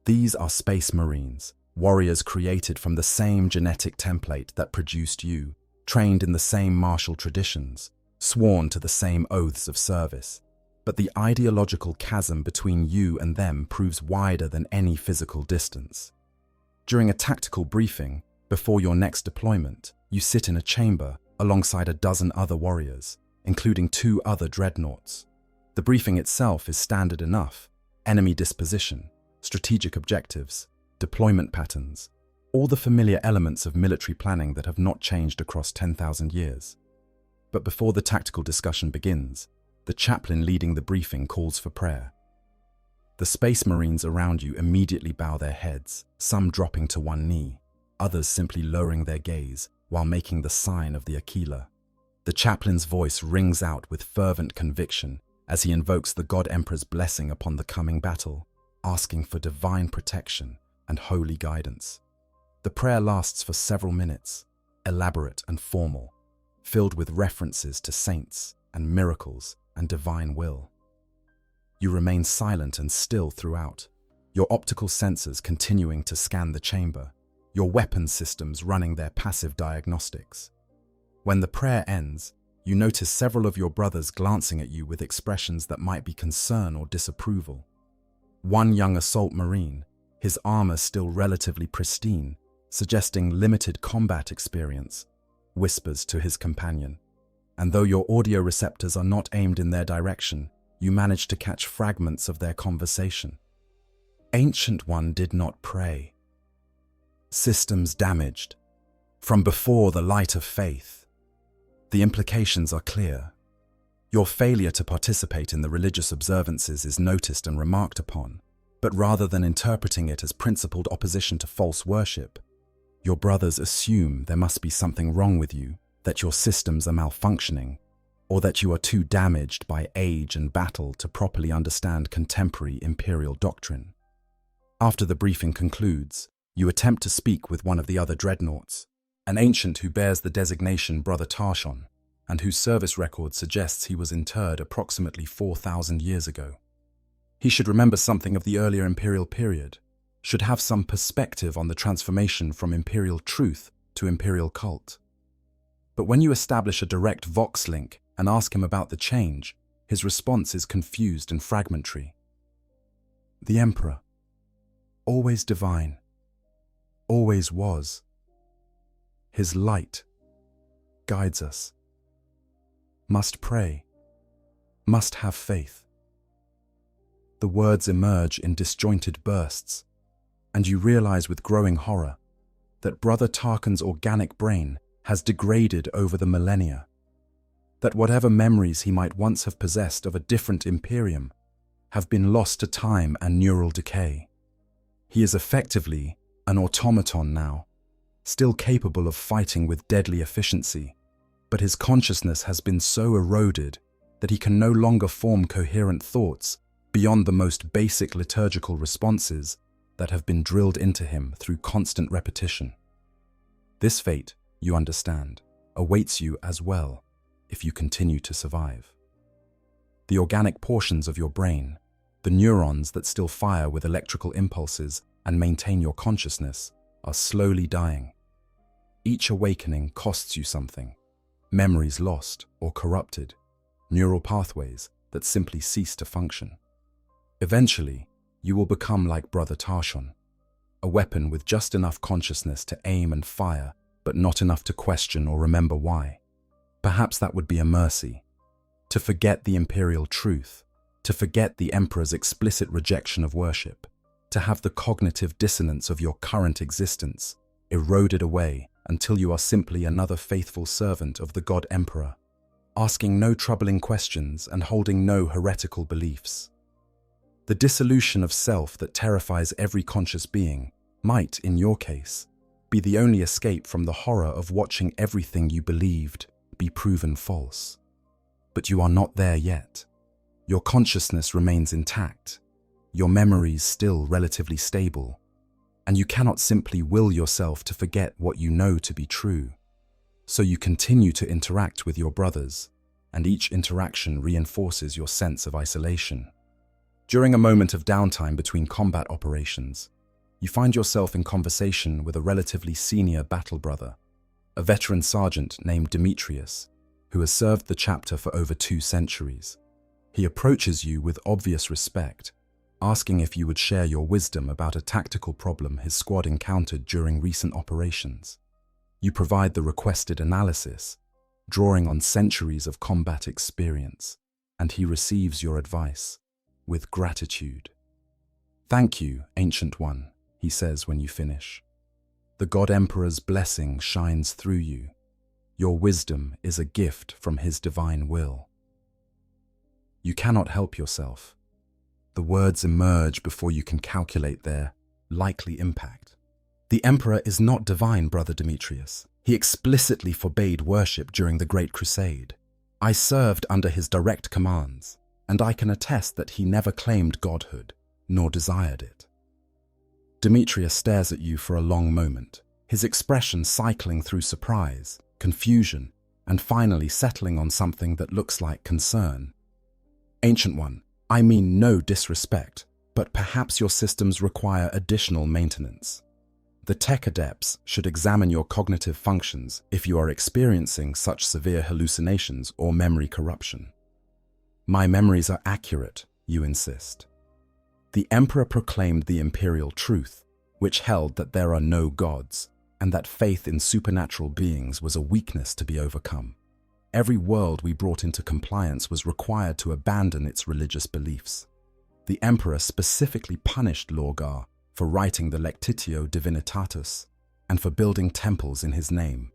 These are Space Marines, warriors created from the same genetic template that produced you, trained in the same martial traditions, sworn to the same oaths of service. But the ideological chasm between you and them proves wider than any physical distance. During a tactical briefing, before your next deployment, you sit in a chamber alongside a dozen other warriors, including 2 other dreadnoughts. The briefing itself is standard enough: enemy disposition, strategic objectives, deployment patterns, all the familiar elements of military planning that have not changed across 10,000 years. But before the tactical discussion begins, the chaplain leading the briefing calls for prayer. The Space Marines around you immediately bow their heads, some dropping to one knee, others simply lowering their gaze while making the sign of the Aquila. The chaplain's voice rings out with fervent conviction as he invokes the God Emperor's blessing upon the coming battle, asking for divine protection and holy guidance. The prayer lasts for several minutes, elaborate and formal, filled with references to saints and miracles and divine will. You remain silent and still throughout, your optical sensors continuing to scan the chamber, your weapon systems running their passive diagnostics. When the prayer ends, you notice several of your brothers glancing at you with expressions that might be concern or disapproval. One young assault marine, his armor still relatively pristine, suggesting limited combat experience, whispers to his companion. And though your audio receptors are not aimed in their direction, you manage to catch fragments of their conversation. Ancient One did not pray. Systems damaged. From before the light of faith. The implications are clear. Your failure to participate in the religious observances is noticed and remarked upon, but rather than interpreting it as principled opposition to false worship, your brothers assume there must be something wrong with you, that your systems are malfunctioning, or that you are too damaged by age and battle to properly understand contemporary imperial doctrine. After the briefing concludes, you attempt to speak with one of the other dreadnoughts, an ancient who bears the designation Brother Tarshon, and whose service record suggests he was interred approximately 4,000 years ago. He should remember something of the earlier imperial period, should have some perspective on the transformation from imperial truth to imperial cult. But when you establish a direct Vox link and ask him about the change, his response is confused and fragmentary. The Emperor, always divine, always was. His light guides us. Must pray, must have faith. The words emerge in disjointed bursts, and you realize with growing horror that Brother Tarkin's organic brain has degraded over the millennia, that whatever memories he might once have possessed of a different Imperium have been lost to time and neural decay. He is effectively an automaton now, still capable of fighting with deadly efficiency, but his consciousness has been so eroded that he can no longer form coherent thoughts beyond the most basic liturgical responses that have been drilled into him through constant repetition. This fate, you understand, awaits you as well if you continue to survive. The organic portions of your brain, the neurons that still fire with electrical impulses and maintain your consciousness, are slowly dying. Each awakening costs you something. Memories lost or corrupted, neural pathways that simply cease to function. Eventually, you will become like Brother Tarshon, a weapon with just enough consciousness to aim and fire, but not enough to question or remember why. Perhaps that would be a mercy. To forget the imperial truth, to forget the Emperor's explicit rejection of worship, to have the cognitive dissonance of your current existence eroded away until you are simply another faithful servant of the God Emperor, asking no troubling questions and holding no heretical beliefs. The dissolution of self that terrifies every conscious being might, in your case, be the only escape from the horror of watching everything you believed be proven false. But you are not there yet. Your consciousness remains intact, your memories still relatively stable, and you cannot simply will yourself to forget what you know to be true. So you continue to interact with your brothers, and each interaction reinforces your sense of isolation. During a moment of downtime between combat operations, you find yourself in conversation with a relatively senior battle brother, a veteran sergeant named Demetrius, who has served the chapter for over 2 centuries. He approaches you with obvious respect, asking if you would share your wisdom about a tactical problem his squad encountered during recent operations. You provide the requested analysis, drawing on centuries of combat experience, and he receives your advice with gratitude. "Thank you, Ancient One," he says when you finish. "The God Emperor's blessing shines through you. Your wisdom is a gift from his divine will." You cannot help yourself. The words emerge before you can calculate their likely impact. "The Emperor is not divine, Brother Demetrius. He explicitly forbade worship during the Great Crusade. I served under his direct commands, and I can attest that he never claimed godhood, nor desired it." Demetrius stares at you for a long moment, his expression cycling through surprise, confusion, and finally settling on something that looks like concern. "Ancient One, I mean no disrespect, but perhaps your systems require additional maintenance. The tech adepts should examine your cognitive functions if you are experiencing such severe hallucinations or memory corruption. My memories are accurate, you insist. The Emperor proclaimed the imperial truth, which held that there are no gods, and that faith in supernatural beings was a weakness to be overcome. Every world we brought into compliance was required to abandon its religious beliefs. The Emperor specifically punished Lorgar for writing the Lectitio Divinitatus and for building temples in his name.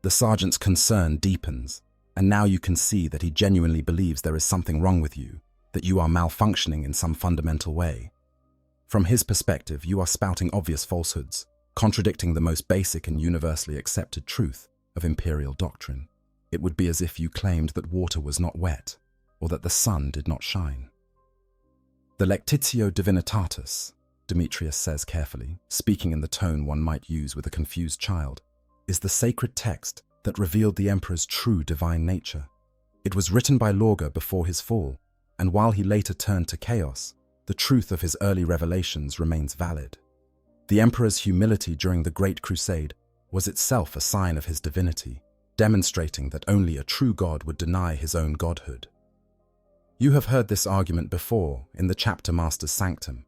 The sergeant's concern deepens, and now you can see that he genuinely believes there is something wrong with you, that you are malfunctioning in some fundamental way. From his perspective, you are spouting obvious falsehoods, contradicting the most basic and universally accepted truth of imperial doctrine. It would be as if you claimed that water was not wet, or that the sun did not shine. The Lectitio Divinitatus, Demetrius says carefully, speaking in the tone one might use with a confused child, is the sacred text that revealed the Emperor's true divine nature. It was written by Lorgar before his fall, and while he later turned to chaos, the truth of his early revelations remains valid. The Emperor's humility during the Great Crusade was itself a sign of his divinity, demonstrating that only a true God would deny his own godhood. You have heard this argument before in the Chapter Master's Sanctum,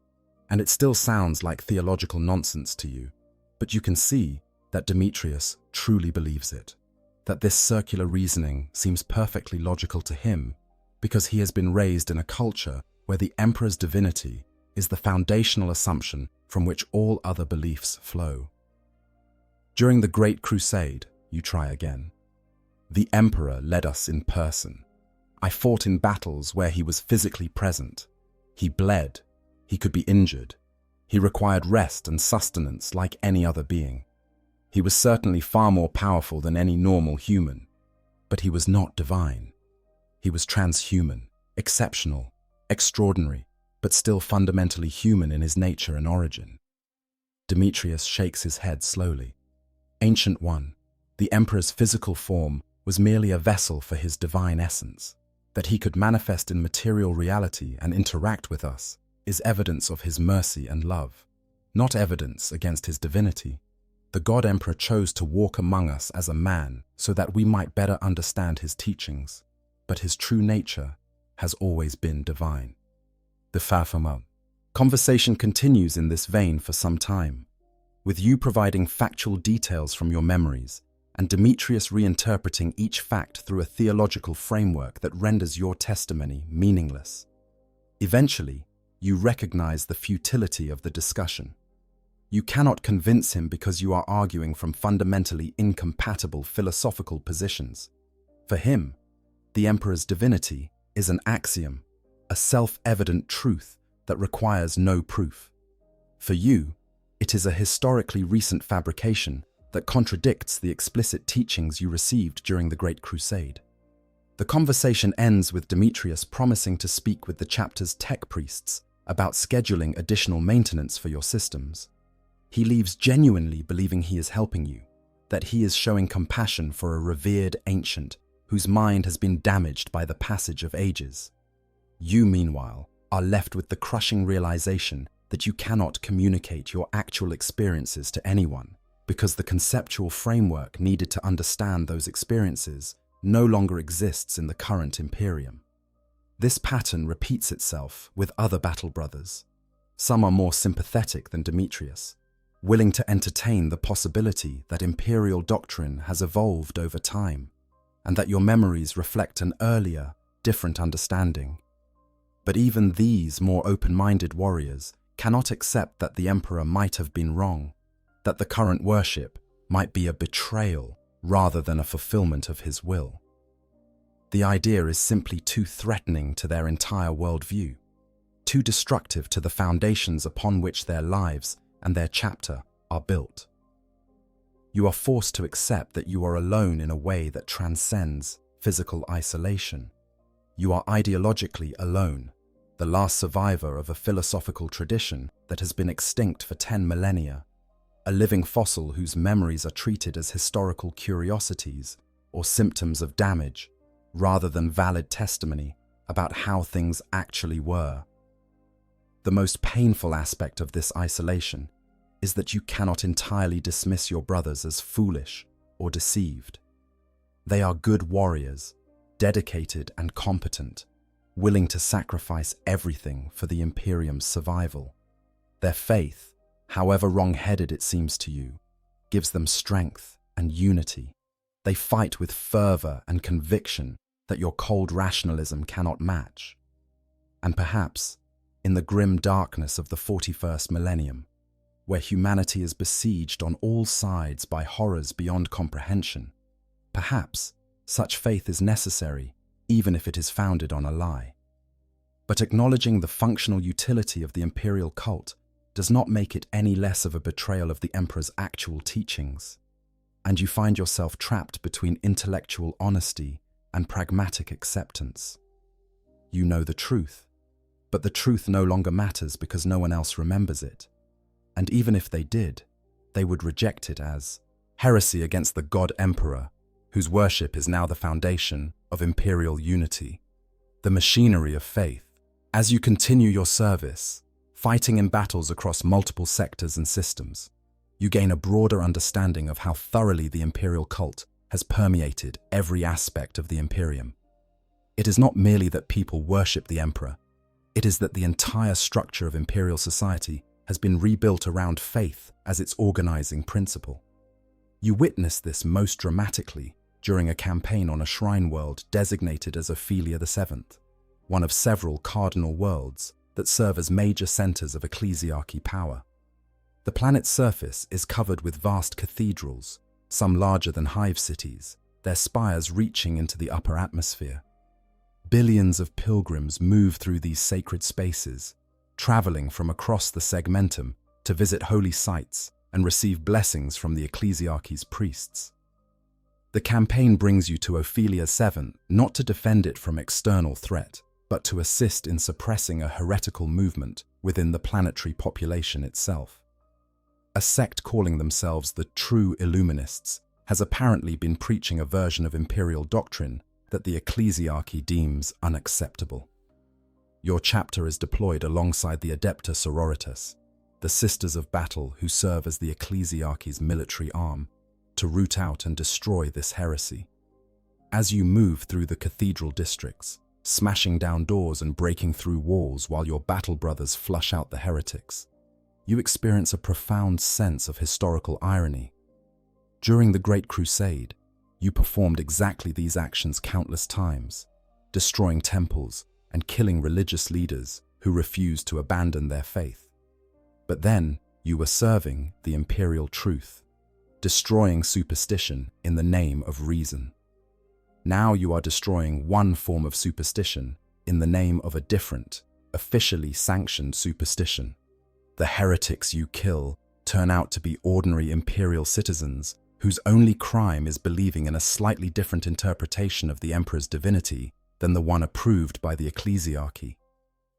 and it still sounds like theological nonsense to you, but you can see that Demetrius truly believes it, that this circular reasoning seems perfectly logical to him because he has been raised in a culture where the Emperor's divinity is the foundational assumption from which all other beliefs flow. During the Great Crusade, you try again. The Emperor led us in person. I fought in battles where he was physically present. He bled. He could be injured. He required rest and sustenance like any other being. He was certainly far more powerful than any normal human, but he was not divine. He was transhuman, exceptional, extraordinary, but still fundamentally human in his nature and origin. Demetrius shakes his head slowly. Ancient One, the Emperor's physical form was merely a vessel for his divine essence. That he could manifest in material reality and interact with us is evidence of his mercy and love, not evidence against his divinity. The God Emperor chose to walk among us as a man so that we might better understand his teachings, but his true nature has always been divine. The farthest. Conversation continues in this vein for some time, with you providing factual details from your memories and Demetrius reinterpreting each fact through a theological framework that renders your testimony meaningless. Eventually, you recognize the futility of the discussion. You cannot convince him because you are arguing from fundamentally incompatible philosophical positions. For him, the Emperor's divinity is an axiom, a self-evident truth that requires no proof. For you, it is a historically recent fabrication that contradicts the explicit teachings you received during the Great Crusade. The conversation ends with Demetrius promising to speak with the chapter's tech priests about scheduling additional maintenance for your systems. He leaves genuinely believing he is helping you, that he is showing compassion for a revered ancient whose mind has been damaged by the passage of ages. You, meanwhile, are left with the crushing realization that you cannot communicate your actual experiences to anyone because the conceptual framework needed to understand those experiences no longer exists in the current Imperium. This pattern repeats itself with other battle brothers. Some are more sympathetic than Demetrius, willing to entertain the possibility that imperial doctrine has evolved over time, and that your memories reflect an earlier, different understanding. But even these more open-minded warriors cannot accept that the Emperor might have been wrong, that the current worship might be a betrayal rather than a fulfillment of his will. The idea is simply too threatening to their entire worldview, too destructive to the foundations upon which their lives and their chapter are built. You are forced to accept that you are alone in a way that transcends physical isolation. You are ideologically alone, the last survivor of a philosophical tradition that has been extinct for 10 millennia, a living fossil whose memories are treated as historical curiosities or symptoms of damage, rather than valid testimony about how things actually were. The most painful aspect of this isolation is that you cannot entirely dismiss your brothers as foolish or deceived. They are good warriors, dedicated and competent, willing to sacrifice everything for the Imperium's survival. Their faith, however wrong-headed it seems to you, gives them strength and unity. They fight with fervor and conviction that your cold rationalism cannot match. And perhaps, in the grim darkness of the 41st millennium, where humanity is besieged on all sides by horrors beyond comprehension, perhaps such faith is necessary, even if it is founded on a lie. But acknowledging the functional utility of the imperial cult does not make it any less of a betrayal of the Emperor's actual teachings, and you find yourself trapped between intellectual honesty and pragmatic acceptance. You know the truth, but the truth no longer matters because no one else remembers it, and even if they did, they would reject it as heresy against the God Emperor, whose worship is now the foundation of imperial unity, the machinery of faith. As you continue your service, fighting in battles across multiple sectors and systems, you gain a broader understanding of how thoroughly the imperial cult has permeated every aspect of the Imperium. It is not merely that people worship the Emperor, it is that the entire structure of imperial society has been rebuilt around faith as its organizing principle. You witness this most dramatically during a campaign on a shrine world designated as Ophelia VII, one of several cardinal worlds that serve as major centers of ecclesiarchy power. The planet's surface is covered with vast cathedrals, some larger than hive cities, their spires reaching into the upper atmosphere. Billions of pilgrims move through these sacred spaces, traveling from across the segmentum to visit holy sites and receive blessings from the ecclesiarchy's priests. The campaign brings you to Ophelia VII not to defend it from external threat, but to assist in suppressing a heretical movement within the planetary population itself. A sect calling themselves the True Illuminists has apparently been preaching a version of imperial doctrine that the ecclesiarchy deems unacceptable. Your chapter is deployed alongside the Adepta Sororitas, the Sisters of Battle who serve as the ecclesiarchy's military arm, to root out and destroy this heresy. As you move through the cathedral districts, smashing down doors and breaking through walls while your battle brothers flush out the heretics, you experience a profound sense of historical irony. During the Great Crusade, you performed exactly these actions countless times, destroying temples and killing religious leaders who refused to abandon their faith. But then, you were serving the imperial truth, destroying superstition in the name of reason. Now you are destroying one form of superstition in the name of a different, officially sanctioned superstition. The heretics you kill turn out to be ordinary imperial citizens whose only crime is believing in a slightly different interpretation of the Emperor's divinity than the one approved by the ecclesiarchy.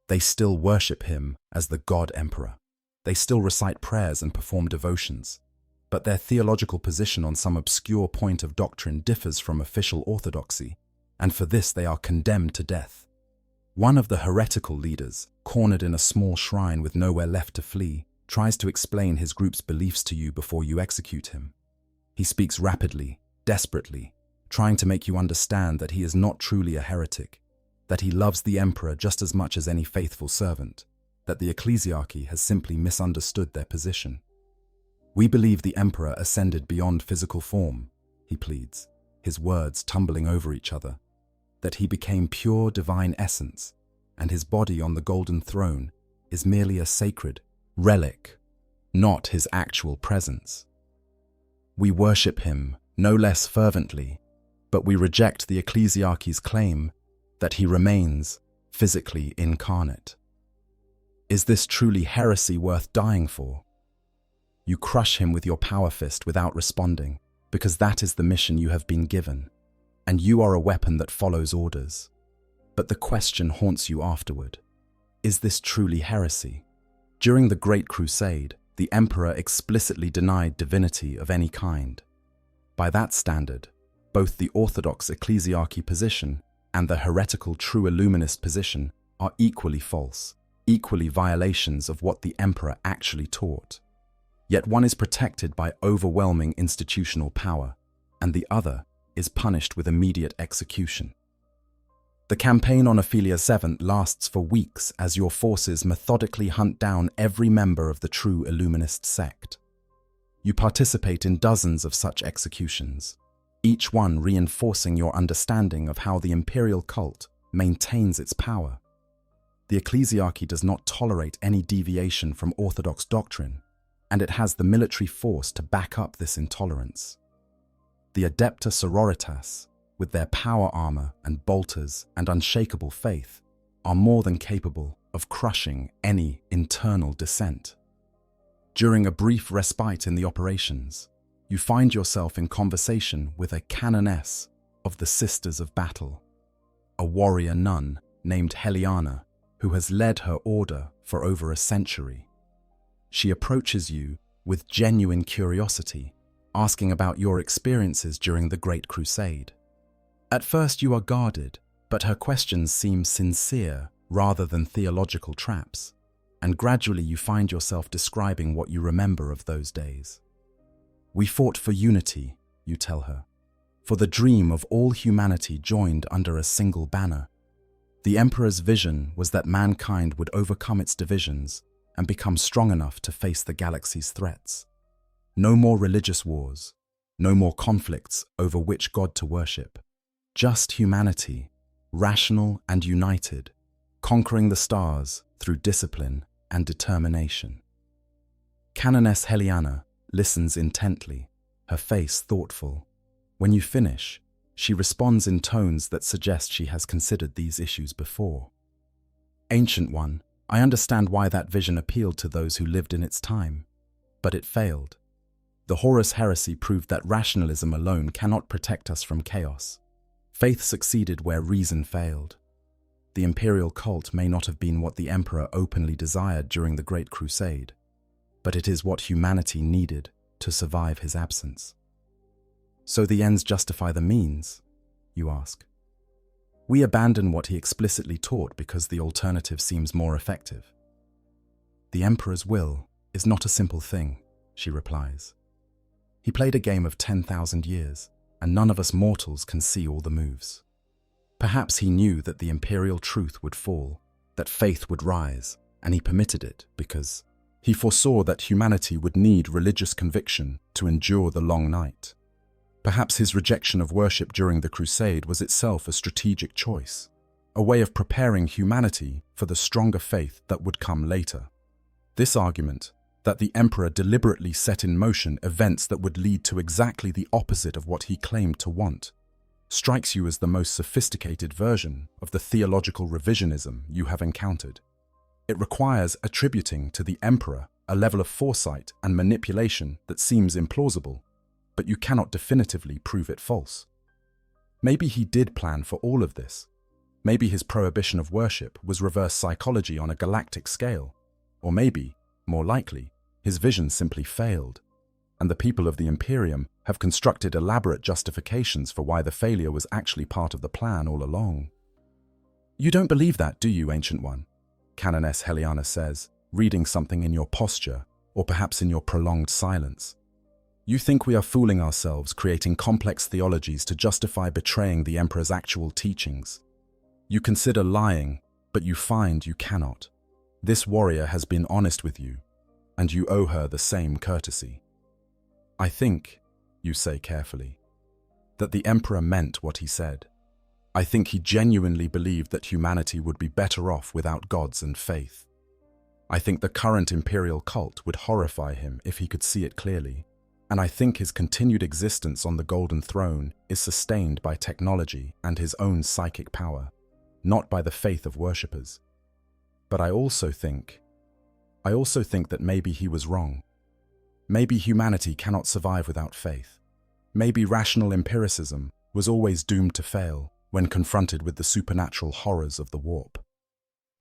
They still worship him as the God Emperor. They still recite prayers and perform devotions, but their theological position on some obscure point of doctrine differs from official orthodoxy, and for this they are condemned to death. One of the heretical leaders, cornered in a small shrine with nowhere left to flee, tries to explain his group's beliefs to you before you execute him. He speaks rapidly, desperately, trying to make you understand that he is not truly a heretic, that he loves the Emperor just as much as any faithful servant, that the ecclesiarchy has simply misunderstood their position. We believe the Emperor ascended beyond physical form, he pleads, his words tumbling over each other, that he became pure divine essence, and his body on the golden throne is merely a sacred relic, not his actual presence. We worship him no less fervently, but we reject the ecclesiarchy's claim that he remains physically incarnate. Is this truly heresy worth dying for? You crush him with your power fist without responding, because that is the mission you have been given, and you are a weapon that follows orders. But the question haunts you afterward. Is this truly heresy? During the Great Crusade, the Emperor explicitly denied divinity of any kind. By that standard, both the orthodox ecclesiarchy position and the heretical true illuminist position are equally false, equally violations of what the emperor actually taught. Yet one is protected by overwhelming institutional power, and the other is punished with immediate execution. The campaign on Ophelia 7th lasts for weeks as your forces methodically hunt down every member of the true Illuminist sect. You participate in dozens of such executions, each one reinforcing your understanding of how the imperial cult maintains its power. The ecclesiarchy does not tolerate any deviation from orthodox doctrine, and it has the military force to back up this intolerance. The Adepta Sororitas, with their power armor and bolters and unshakable faith, are more than capable of crushing any internal dissent. During a brief respite in the operations, you find yourself in conversation with a canoness of the Sisters of Battle, a warrior nun named Heliana, who has led her order for over a century. She approaches you with genuine curiosity, asking about your experiences during the Great Crusade. At first you are guarded, but her questions seem sincere rather than theological traps, and gradually you find yourself describing what you remember of those days. We fought for unity, you tell her, for the dream of all humanity joined under a single banner. The Emperor's vision was that mankind would overcome its divisions and become strong enough to face the galaxy's threats. No more religious wars, no more conflicts over which god to worship. Just humanity, rational and united, conquering the stars through discipline and determination. Canoness Heliana listens intently, her face thoughtful. When you finish, she responds in tones that suggest she has considered these issues before. Ancient One, I understand why that vision appealed to those who lived in its time, but it failed. The Horus Heresy proved that rationalism alone cannot protect us from chaos. Faith succeeded where reason failed. The imperial cult may not have been what the emperor openly desired during the Great Crusade, but it is what humanity needed to survive his absence. So the ends justify the means, you ask. We abandon what he explicitly taught because the alternative seems more effective. The emperor's will is not a simple thing, she replies. He played a game of 10,000 years, and none of us mortals can see all the moves. Perhaps he knew that the imperial truth would fall, that faith would rise, and he permitted it because he foresaw that humanity would need religious conviction to endure the long night. Perhaps his rejection of worship during the crusade was itself a strategic choice, a way of preparing humanity for the stronger faith that would come later. This argument, that the emperor deliberately set in motion events that would lead to exactly the opposite of what he claimed to want, strikes you as the most sophisticated version of the theological revisionism you have encountered. It requires attributing to the emperor a level of foresight and manipulation that seems implausible, but you cannot definitively prove it false. Maybe he did plan for all of this. Maybe his prohibition of worship was reverse psychology on a galactic scale, or maybe, more likely, his vision simply failed, and the people of the Imperium have constructed elaborate justifications for why the failure was actually part of the plan all along. You don't believe that, do you, Ancient One? Canoness Heliana says, reading something in your posture, or perhaps in your prolonged silence. You think we are fooling ourselves, creating complex theologies to justify betraying the Emperor's actual teachings. You consider lying, but you find you cannot. This warrior has been honest with you, and you owe her the same courtesy. I think, you say carefully, that the Emperor meant what he said. I think he genuinely believed that humanity would be better off without gods and faith. I think the current imperial cult would horrify him if he could see it clearly, and I think his continued existence on the Golden Throne is sustained by technology and his own psychic power, not by the faith of worshippers. But I also think that maybe he was wrong. Maybe humanity cannot survive without faith. Maybe rational empiricism was always doomed to fail when confronted with the supernatural horrors of the warp.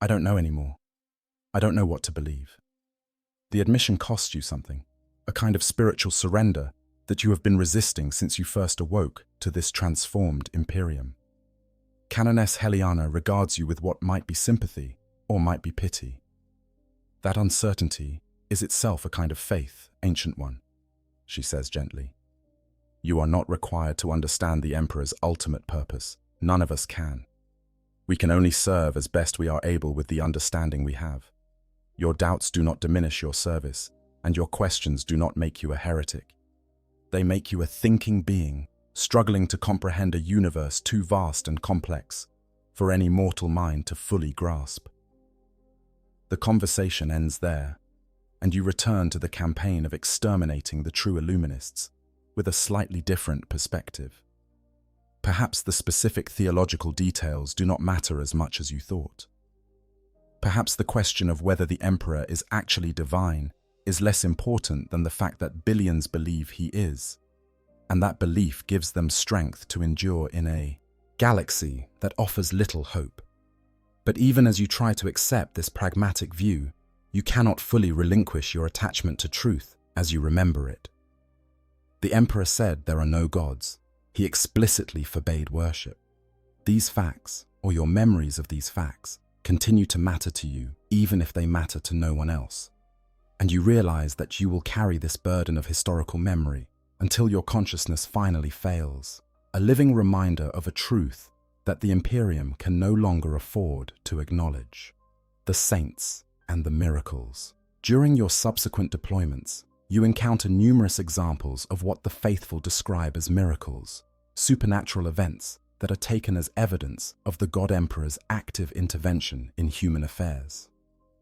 I don't know anymore. I don't know what to believe. The admission cost you something, a kind of spiritual surrender that you have been resisting since you first awoke to this transformed Imperium. Canoness Heliana regards you with what might be sympathy or might be pity. That uncertainty is itself a kind of faith, Ancient One, she says gently. You are not required to understand the Emperor's ultimate purpose. None of us can. We can only serve as best we are able with the understanding we have. Your doubts do not diminish your service, and your questions do not make you a heretic. They make you a thinking being, struggling to comprehend a universe too vast and complex for any mortal mind to fully grasp. The conversation ends there, and you return to the campaign of exterminating the true Illuminists with a slightly different perspective. Perhaps the specific theological details do not matter as much as you thought. Perhaps the question of whether the Emperor is actually divine is less important than the fact that billions believe he is, and that belief gives them strength to endure in a galaxy that offers little hope. But even as you try to accept this pragmatic view, you cannot fully relinquish your attachment to truth as you remember it. The Emperor said there are no gods. He explicitly forbade worship. These facts, or your memories of these facts, continue to matter to you even if they matter to no one else. And you realize that you will carry this burden of historical memory until your consciousness finally fails, a living reminder of a truth that the Imperium can no longer afford to acknowledge: the saints and the miracles. During your subsequent deployments, you encounter numerous examples of what the faithful describe as miracles, supernatural events that are taken as evidence of the God Emperor's active intervention in human affairs.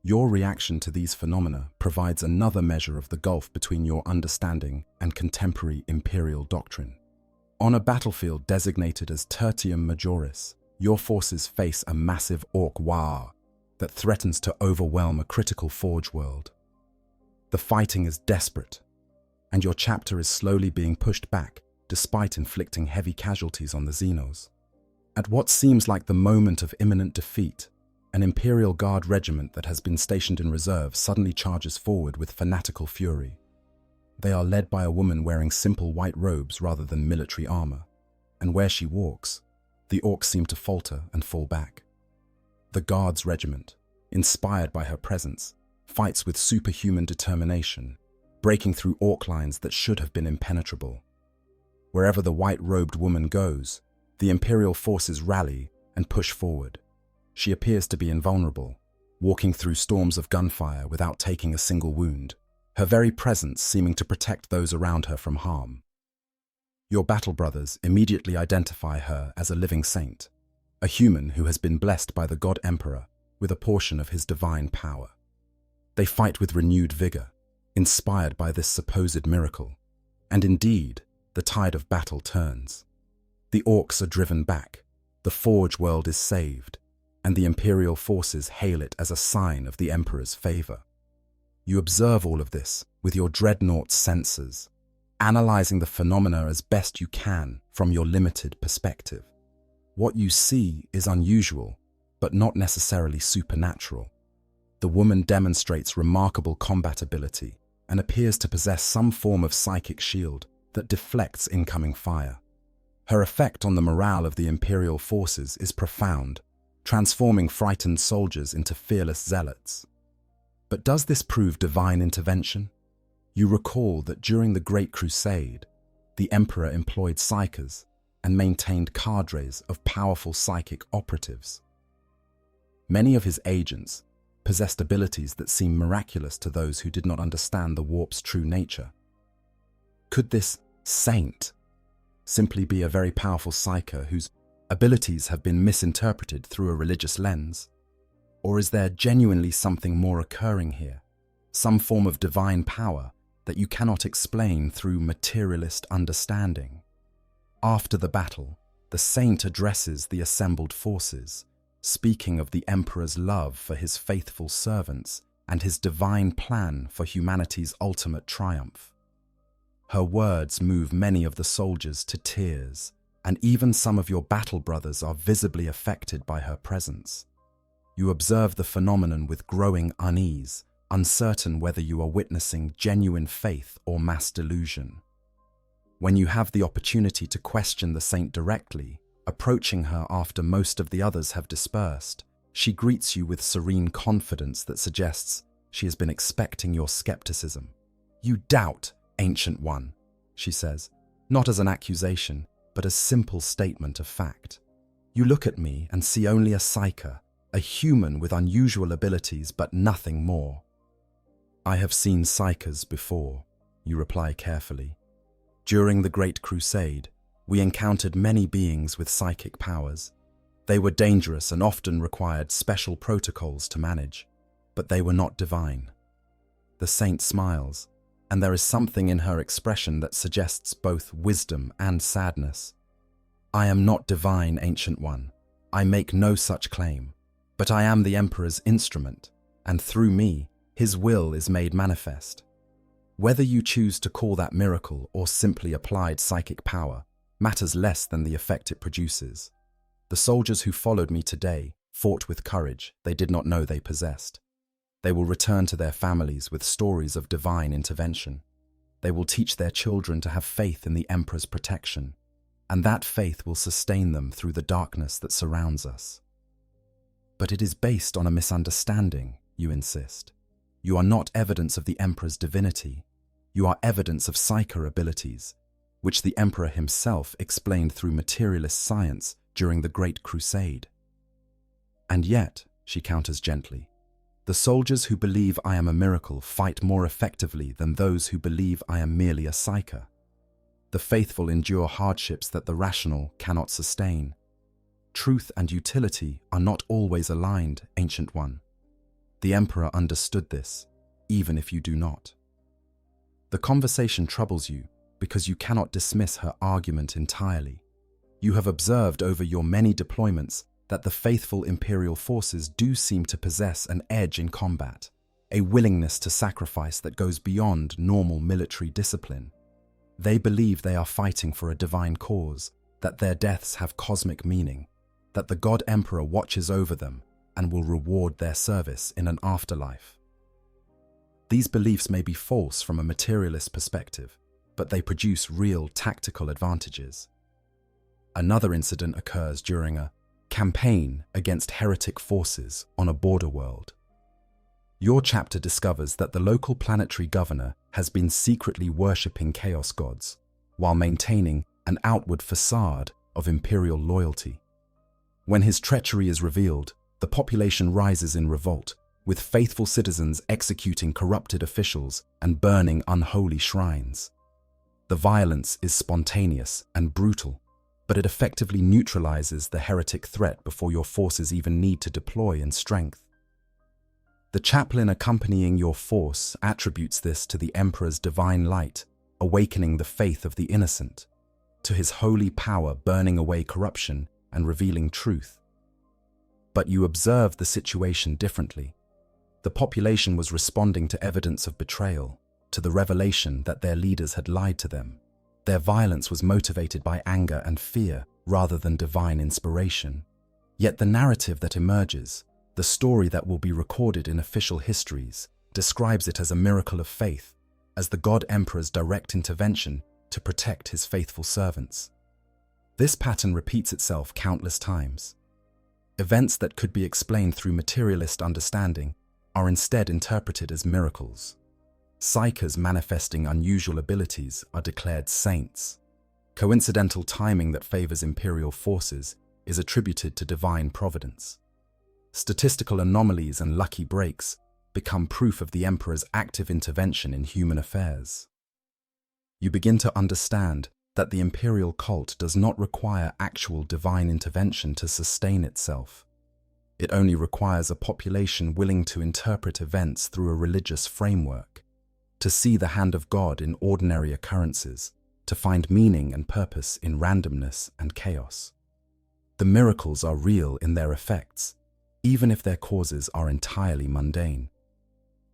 Your reaction to these phenomena provides another measure of the gulf between your understanding and contemporary imperial doctrine. On a battlefield designated as Tertium Majoris, your forces face a massive orc war that threatens to overwhelm a critical forge world. The fighting is desperate, and your chapter is slowly being pushed back despite inflicting heavy casualties on the Xenos. At what seems like the moment of imminent defeat, an Imperial Guard regiment that has been stationed in reserve suddenly charges forward with fanatical fury. They are led by a woman wearing simple white robes rather than military armor, and where she walks, the orcs seem to falter and fall back. The Guards regiment, inspired by her presence, fights with superhuman determination, breaking through orc lines that should have been impenetrable. Wherever the white-robed woman goes, the Imperial forces rally and push forward. She appears to be invulnerable, walking through storms of gunfire without taking a single wound, her very presence seeming to protect those around her from harm. Your battle brothers immediately identify her as a living saint, a human who has been blessed by the God Emperor with a portion of his divine power. They fight with renewed vigor, inspired by this supposed miracle, and indeed, the tide of battle turns. The orcs are driven back, the forge world is saved, and the Imperial forces hail it as a sign of the Emperor's favor. You observe all of this with your Dreadnought sensors, analyzing the phenomena as best you can from your limited perspective. What you see is unusual, but not necessarily supernatural. The woman demonstrates remarkable combat ability and appears to possess some form of psychic shield that deflects incoming fire. Her effect on the morale of the Imperial forces is profound, transforming frightened soldiers into fearless zealots. But does this prove divine intervention? You recall that during the Great Crusade, the Emperor employed psykers and maintained cadres of powerful psychic operatives. Many of his agents possessed abilities that seemed miraculous to those who did not understand the warp's true nature. Could this saint simply be a very powerful psyker whose abilities have been misinterpreted through a religious lens? Or is there genuinely something more occurring here, some form of divine power that you cannot explain through materialist understanding? After the battle, the saint addresses the assembled forces, speaking of the Emperor's love for his faithful servants and his divine plan for humanity's ultimate triumph. Her words move many of the soldiers to tears, and even some of your battle brothers are visibly affected by her presence. You observe the phenomenon with growing unease, uncertain whether you are witnessing genuine faith or mass delusion. When you have the opportunity to question the saint directly, approaching her after most of the others have dispersed, she greets you with serene confidence that suggests She has been expecting your skepticism. You doubt, Ancient One, she says, not as an accusation, but as simple statement of fact. You look at me and see only a psyker, a human with unusual abilities but nothing more. I have seen psykers before, you reply carefully. During the Great Crusade, we encountered many beings with psychic powers. They were dangerous and often required special protocols to manage, but they were not divine. The saint smiles, and there is something in her expression that suggests both wisdom and sadness. I am not divine, Ancient One. I make no such claim, but I am the Emperor's instrument, and through me, his will is made manifest. Whether you choose to call that miracle or simply applied psychic power matters less than the effect it produces. The soldiers who followed me today fought with courage they did not know they possessed. They will return to their families with stories of divine intervention. They will teach their children to have faith in the Emperor's protection, and that faith will sustain them through the darkness that surrounds us. But it is based on a misunderstanding, you insist. You are not evidence of the Emperor's divinity. You are evidence of psyker abilities, which the Emperor himself explained through materialist science during the Great Crusade. And yet, she counters gently, the soldiers who believe I am a miracle fight more effectively than those who believe I am merely a psyker. The faithful endure hardships that the rational cannot sustain. Truth and utility are not always aligned, Ancient One. The Emperor understood this, even if you do not. The conversation troubles you because you cannot dismiss her argument entirely. You have observed over your many deployments that the faithful Imperial forces do seem to possess an edge in combat, a willingness to sacrifice that goes beyond normal military discipline. They believe they are fighting for a divine cause, that their deaths have cosmic meaning, that the God Emperor watches over them and will reward their service in an afterlife. These beliefs may be false from a materialist perspective, but they produce real tactical advantages. Another incident occurs during a campaign against heretic forces on a border world. Your chapter discovers that the local planetary governor has been secretly worshipping chaos gods, while maintaining an outward facade of imperial loyalty. When his treachery is revealed, the population rises in revolt, with faithful citizens executing corrupted officials and burning unholy shrines. The violence is spontaneous and brutal, but it effectively neutralizes the heretic threat before your forces even need to deploy in strength. The chaplain accompanying your force attributes this to the Emperor's divine light, awakening the faith of the innocent, to his holy power burning away corruption and revealing truth. But you observe the situation differently. The population was responding to evidence of betrayal, to the revelation that their leaders had lied to them. Their violence was motivated by anger and fear rather than divine inspiration. Yet the narrative that emerges, the story that will be recorded in official histories, describes it as a miracle of faith, as the God Emperor's direct intervention to protect his faithful servants. This pattern repeats itself countless times. Events that could be explained through materialist understanding are instead interpreted as miracles. Psykers manifesting unusual abilities are declared saints. Coincidental timing that favors imperial forces is attributed to divine providence. Statistical anomalies and lucky breaks become proof of the Emperor's active intervention in human affairs. You begin to understand that the imperial cult does not require actual divine intervention to sustain itself. It only requires a population willing to interpret events through a religious framework, to see the hand of God in ordinary occurrences, to find meaning and purpose in randomness and chaos. The miracles are real in their effects, even if their causes are entirely mundane.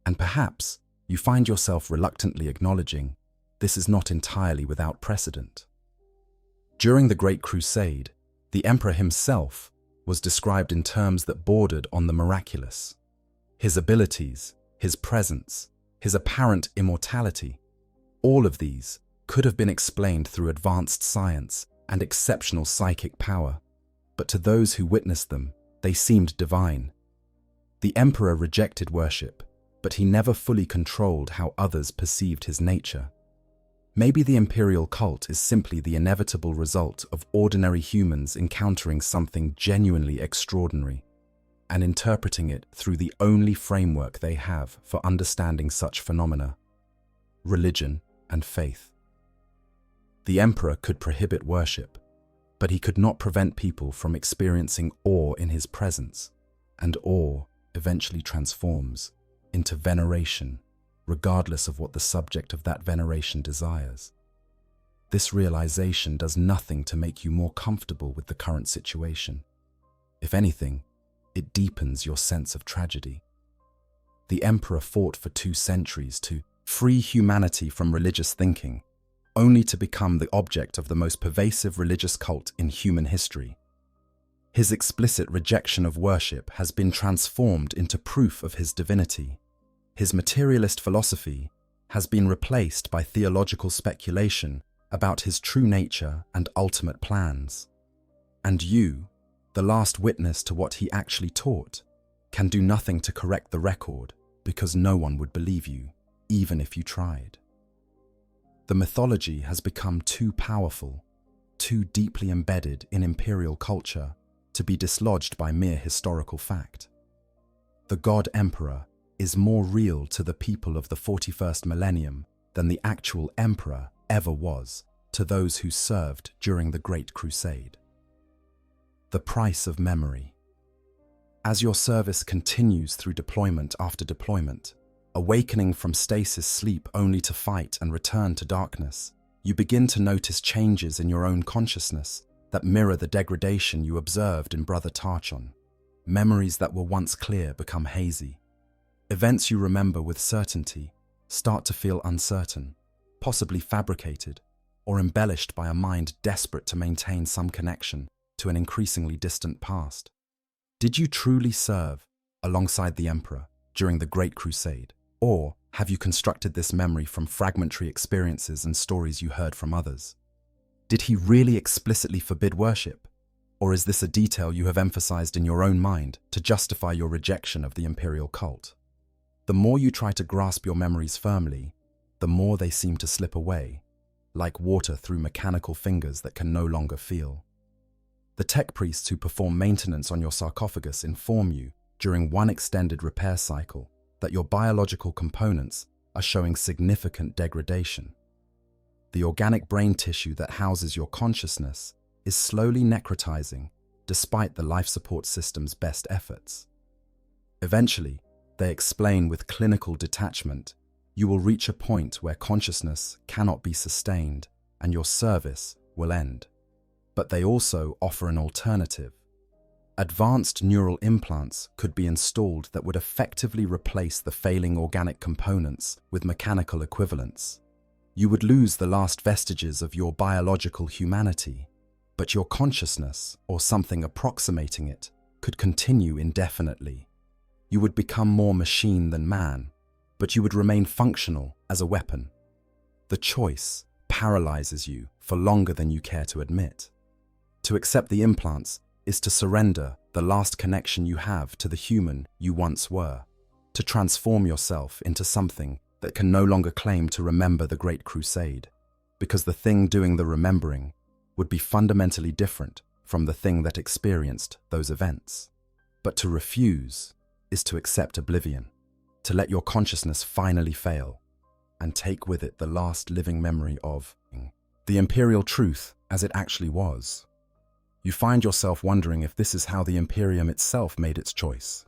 And perhaps you find yourself reluctantly acknowledging this is not entirely without precedent. During the Great Crusade, the Emperor himself was described in terms that bordered on the miraculous. His abilities, his presence, his apparent immortality, all of these could have been explained through advanced science and exceptional psychic power, but to those who witnessed them, they seemed divine. The Emperor rejected worship, but he never fully controlled how others perceived his nature. Maybe the imperial cult is simply the inevitable result of ordinary humans encountering something genuinely extraordinary and interpreting it through the only framework they have for understanding such phenomena: religion and faith. The emperor could prohibit worship, but he could not prevent people from experiencing awe in his presence, and awe eventually transforms into veneration, regardless of what the subject of that veneration desires. This realization does nothing to make you more comfortable with the current situation. If anything, it deepens your sense of tragedy. The emperor fought for 2 centuries to free humanity from religious thinking, only to become the object of the most pervasive religious cult in human history. His explicit rejection of worship has been transformed into proof of his divinity. His materialist philosophy has been replaced by theological speculation about his true nature and ultimate plans. And you, the last witness to what he actually taught, can do nothing to correct the record because no one would believe you, even if you tried. The mythology has become too powerful, too deeply embedded in imperial culture to be dislodged by mere historical fact. The god emperor is more real to the people of the 41st millennium than the actual emperor ever was to those who served during the Great Crusade. The price of memory. As your service continues through deployment after deployment, awakening from stasis sleep only to fight and return to darkness, you begin to notice changes in your own consciousness that mirror the degradation you observed in Brother Tarchon. Memories that were once clear become hazy. Events you remember with certainty start to feel uncertain, possibly fabricated, or embellished by a mind desperate to maintain some connection to an increasingly distant past. Did you truly serve alongside the Emperor during the Great Crusade? Or have you constructed this memory from fragmentary experiences and stories you heard from others? Did he really explicitly forbid worship? Or is this a detail you have emphasized in your own mind to justify your rejection of the imperial cult? The more you try to grasp your memories firmly, the more they seem to slip away, like water through mechanical fingers that can no longer feel. The tech priests who perform maintenance on your sarcophagus inform you, during one extended repair cycle, that your biological components are showing significant degradation. The organic brain tissue that houses your consciousness is slowly necrotizing despite the life support system's best efforts. Eventually, they explain with clinical detachment, you will reach a point where consciousness cannot be sustained and your service will end. But they also offer an alternative. Advanced neural implants could be installed that would effectively replace the failing organic components with mechanical equivalents. You would lose the last vestiges of your biological humanity, but your consciousness, or something approximating it, could continue indefinitely. You would become more machine than man, but you would remain functional as a weapon. The choice paralyzes you for longer than you care to admit. To accept the implants is to surrender the last connection you have to the human you once were, to transform yourself into something that can no longer claim to remember the Great Crusade, because the thing doing the remembering would be fundamentally different from the thing that experienced those events. But to refuse is to accept oblivion, to let your consciousness finally fail, and take with it the last living memory of the imperial truth as it actually was. You find yourself wondering if this is how the Imperium itself made its choice.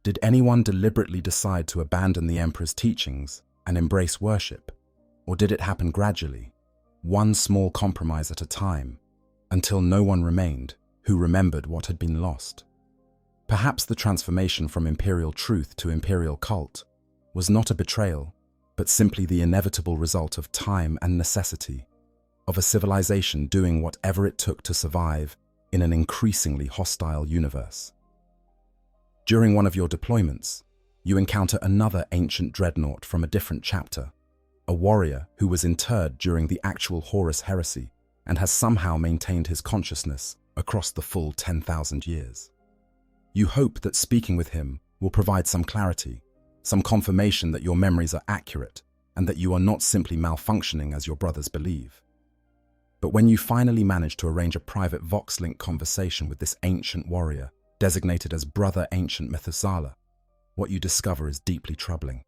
Did anyone deliberately decide to abandon the Emperor's teachings and embrace worship? Or did it happen gradually, one small compromise at a time, until no one remained who remembered what had been lost? Perhaps the transformation from imperial truth to imperial cult was not a betrayal, but simply the inevitable result of time and necessity, of a civilization doing whatever it took to survive in an increasingly hostile universe. During one of your deployments, you encounter another ancient dreadnought from a different chapter, a warrior who was interred during the actual Horus Heresy and has somehow maintained his consciousness across the full 10,000 years. You hope that speaking with him will provide some clarity, some confirmation that your memories are accurate and that you are not simply malfunctioning as your brothers believe. But when you finally manage to arrange a private VoxLink conversation with this ancient warrior, designated as Brother Ancient Methuselah, what you discover is deeply troubling.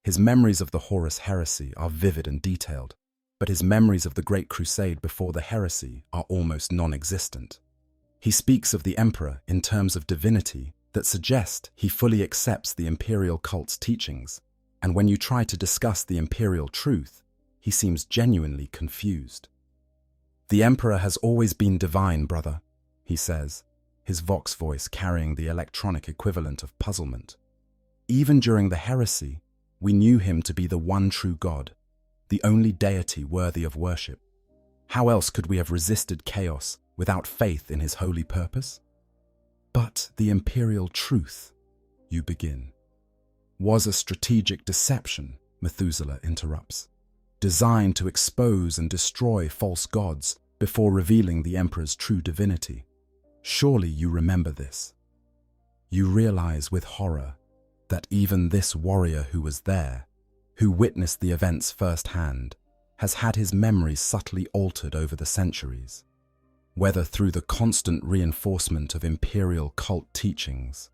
His memories of the Horus heresy are vivid and detailed, but his memories of the Great Crusade before the heresy are almost non-existent. He speaks of the Emperor in terms of divinity that suggest he fully accepts the Imperial cult's teachings, and when you try to discuss the Imperial truth, he seems genuinely confused. "The Emperor has always been divine, brother," he says, his Vox voice carrying the electronic equivalent of puzzlement. "Even during the heresy, we knew him to be the one true God, the only deity worthy of worship. How else could we have resisted chaos without faith in his holy purpose?" "But the Imperial truth," you begin. "Was a strategic deception," Methuselah interrupts, "designed to expose and destroy false gods before revealing the Emperor's true divinity. Surely you remember this." You realize with horror that even this warrior who was there, who witnessed the events firsthand, has had his memories subtly altered over the centuries. Whether through the constant reinforcement of Imperial cult teachings,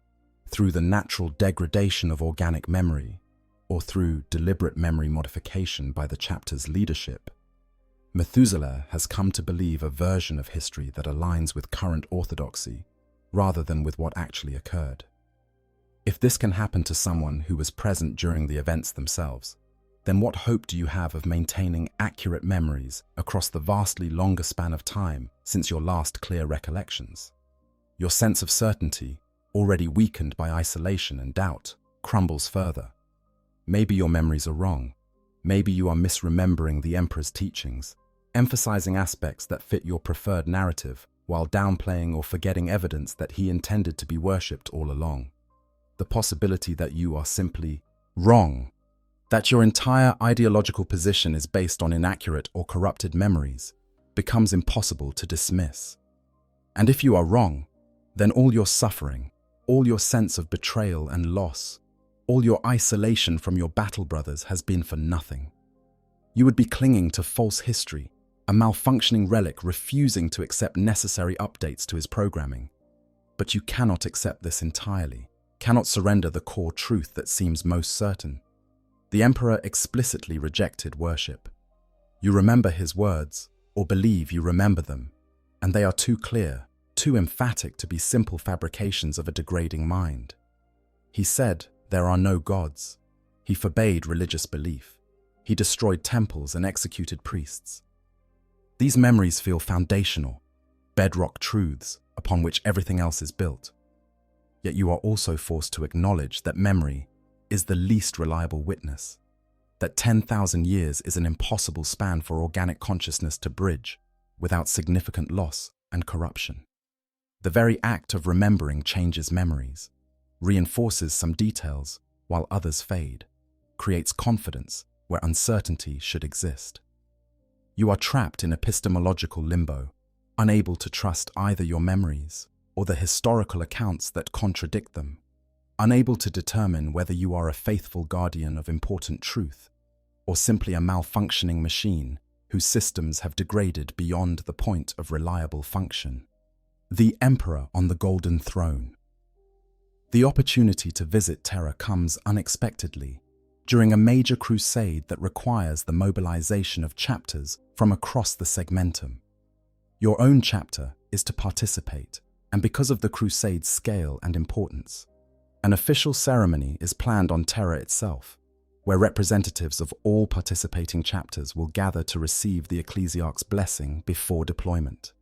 through the natural degradation of organic memory, or through deliberate memory modification by the chapter's leadership, Methuselah has come to believe a version of history that aligns with current orthodoxy rather than with what actually occurred. If this can happen to someone who was present during the events themselves, then what hope do you have of maintaining accurate memories across the vastly longer span of time since your last clear recollections? Your sense of certainty, already weakened by isolation and doubt, crumbles further. Maybe your memories are wrong. Maybe you are misremembering the Emperor's teachings, emphasizing aspects that fit your preferred narrative while downplaying or forgetting evidence that he intended to be worshipped all along. The possibility that you are simply wrong, that your entire ideological position is based on inaccurate or corrupted memories, becomes impossible to dismiss. And if you are wrong, then all your suffering, all your sense of betrayal and loss, all your isolation from your battle brothers has been for nothing. You would be clinging to false history, a malfunctioning relic refusing to accept necessary updates to his programming. But you cannot accept this entirely, cannot surrender the core truth that seems most certain. The Emperor explicitly rejected worship. You remember his words, or believe you remember them, and they are too clear, too emphatic to be simple fabrications of a degrading mind. He said there are no gods. He forbade religious belief. He destroyed temples and executed priests. These memories feel foundational, bedrock truths upon which everything else is built. Yet you are also forced to acknowledge that memory is the least reliable witness, that 10,000 years is an impossible span for organic consciousness to bridge without significant loss and corruption. The very act of remembering changes memories, reinforces some details while others fade, creates confidence where uncertainty should exist. You are trapped in epistemological limbo, unable to trust either your memories or the historical accounts that contradict them, unable to determine whether you are a faithful guardian of important truth or simply a malfunctioning machine whose systems have degraded beyond the point of reliable function. The Emperor on the Golden Throne. The opportunity to visit Terra comes unexpectedly during a major crusade that requires the mobilization of chapters from across the segmentum. Your own chapter is to participate, and because of the crusade's scale and importance, an official ceremony is planned on Terra itself, where representatives of all participating chapters will gather to receive the Ecclesiarch's blessing before deployment.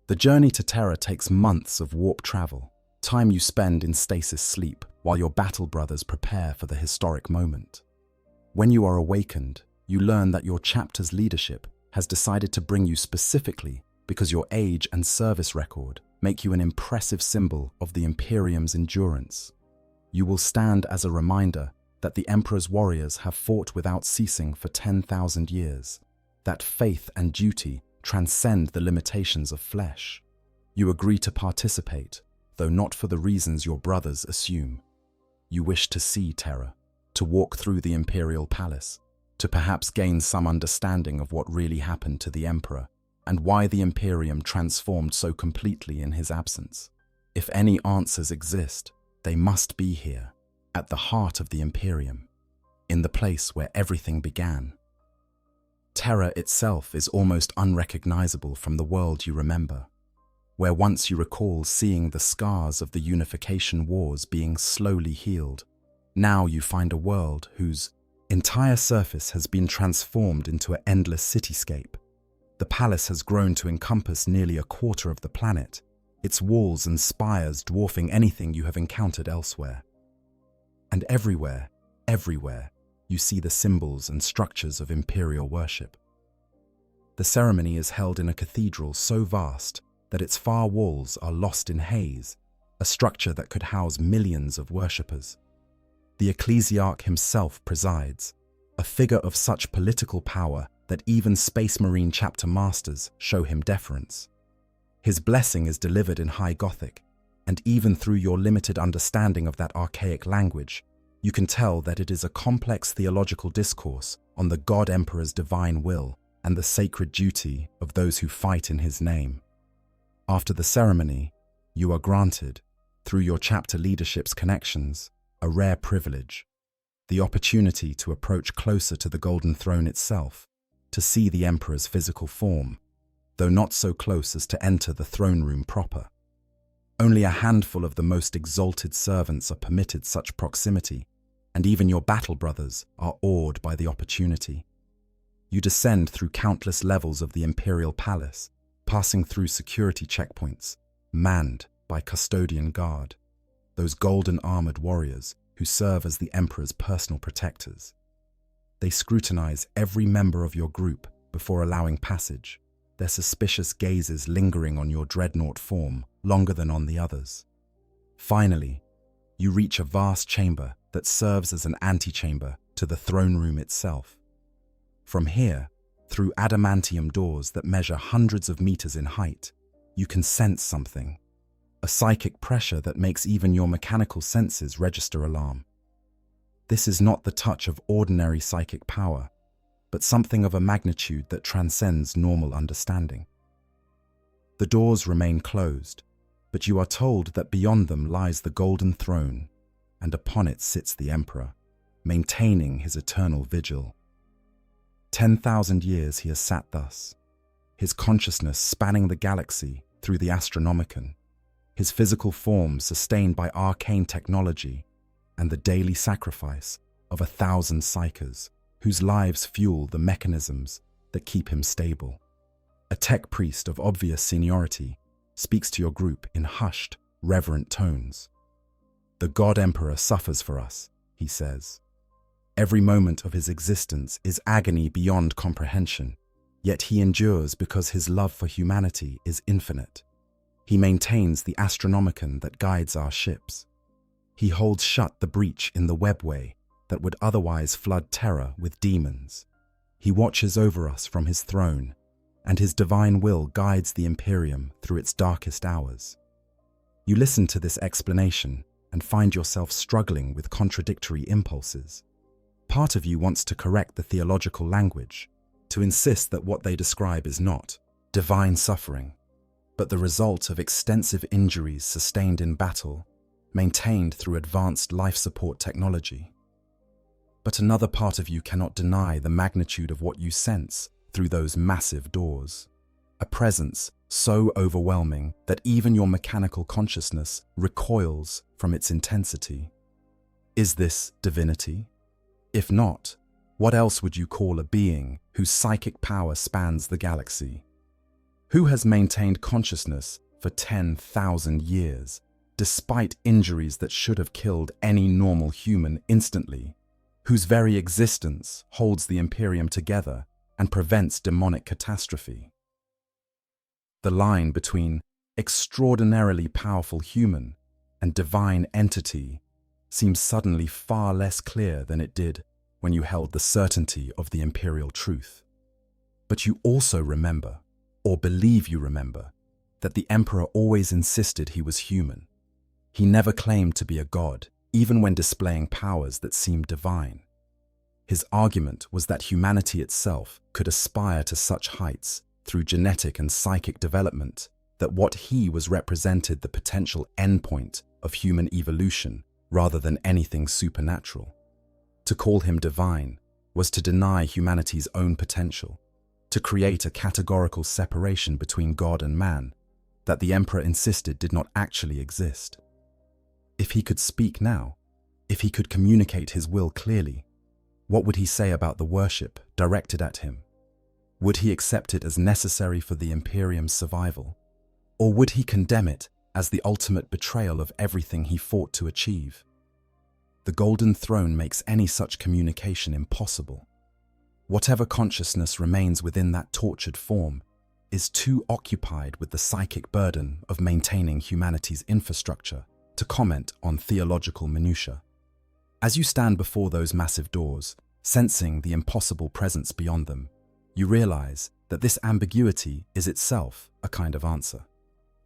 The journey to Terra takes months of warp travel, time you spend in stasis sleep while your battle brothers prepare for the historic moment. When you are awakened, you learn that your chapter's leadership has decided to bring you specifically because your age and service record make you an impressive symbol of the Imperium's endurance. You will stand as a reminder that the Emperor's warriors have fought without ceasing for 10,000 years, that faith and duty transcend the limitations of flesh. You agree to participate, though not for the reasons your brothers assume. You wish to see Terra, to walk through the imperial palace, to perhaps gain some understanding of what really happened to the emperor and why the Imperium transformed so completely in his absence. If any answers exist, they must be here, at the heart of the Imperium, in the place where everything began. Terror itself is almost unrecognizable from the world you remember, where once you recall seeing the scars of the Unification Wars being slowly healed. Now you find a world whose entire surface has been transformed into an endless cityscape. The palace has grown to encompass nearly a quarter of the planet, its walls and spires dwarfing anything you have encountered elsewhere. And everywhere, you see the symbols and structures of imperial worship. The ceremony is held in a cathedral so vast that its far walls are lost in haze, a structure that could house millions of worshippers. The ecclesiarch himself presides, a figure of such political power that even Space Marine chapter masters show him deference. His blessing is delivered in High Gothic, and even through your limited understanding of that archaic language, you can tell that it is a complex theological discourse on the God Emperor's divine will and the sacred duty of those who fight in his name. After the ceremony, you are granted, through your chapter leadership's connections, a rare privilege, the opportunity to approach closer to the Golden Throne itself, to see the Emperor's physical form, though not so close as to enter the throne room proper. Only a handful of the most exalted servants are permitted such proximity, and even your battle brothers are awed by the opportunity. You descend through countless levels of the Imperial Palace, passing through security checkpoints, manned by custodian guard, those golden armored warriors who serve as the Emperor's personal protectors. They scrutinize every member of your group before allowing passage, their suspicious gazes lingering on your Dreadnought form longer than on the others. Finally, you reach a vast chamber that serves as an antechamber to the throne room itself. From here, through adamantium doors that measure hundreds of meters in height, you can sense something, a psychic pressure that makes even your mechanical senses register alarm. This is not the touch of ordinary psychic power, but something of a magnitude that transcends normal understanding. The doors remain closed, but you are told that beyond them lies the Golden Throne, and upon it sits the Emperor, maintaining his eternal vigil. 10,000 years he has sat thus, his consciousness spanning the galaxy through the Astronomicon, his physical form sustained by arcane technology and the daily sacrifice of 1,000 psychers whose lives fuel the mechanisms that keep him stable. A tech priest of obvious seniority speaks to your group in hushed, reverent tones. "The God Emperor suffers for us," he says. "Every moment of his existence is agony beyond comprehension, yet he endures because his love for humanity is infinite. He maintains the Astronomicon that guides our ships. He holds shut the breach in the webway that would otherwise flood Terra with demons. He watches over us from his throne, and his divine will guides the Imperium through its darkest hours." You listen to this explanation and find yourself struggling with contradictory impulses. Part of you wants to correct the theological language, to insist that what they describe is not divine suffering, but the result of extensive injuries sustained in battle, maintained through advanced life support technology. But another part of you cannot deny the magnitude of what you sense through those massive doors, a presence so overwhelming that even your mechanical consciousness recoils from its intensity. Is this divinity? If not, what else would you call a being whose psychic power spans the galaxy? Who has maintained consciousness for 10,000 years, despite injuries that should have killed any normal human instantly, whose very existence holds the Imperium together and prevents demonic catastrophe? The line between extraordinarily powerful human and divine entity seems suddenly far less clear than it did when you held the certainty of the imperial truth. But you also remember, or believe you remember, that the Emperor always insisted he was human. He never claimed to be a god. even when displaying powers that seemed divine. His argument was that humanity itself could aspire to such heights through genetic and psychic development that what he was represented the potential endpoint of human evolution rather than anything supernatural. To call him divine was to deny humanity's own potential, to create a categorical separation between God and man that the emperor insisted did not actually exist. If he could speak now, if he could communicate his will clearly, what would he say about the worship directed at him? Would he accept it as necessary for the Imperium's survival? Or would he condemn it as the ultimate betrayal of everything he fought to achieve? The Golden Throne makes any such communication impossible. Whatever consciousness remains within that tortured form is too occupied with the psychic burden of maintaining humanity's infrastructure to comment on theological minutiae. As you stand before those massive doors, sensing the impossible presence beyond them, you realize that this ambiguity is itself a kind of answer.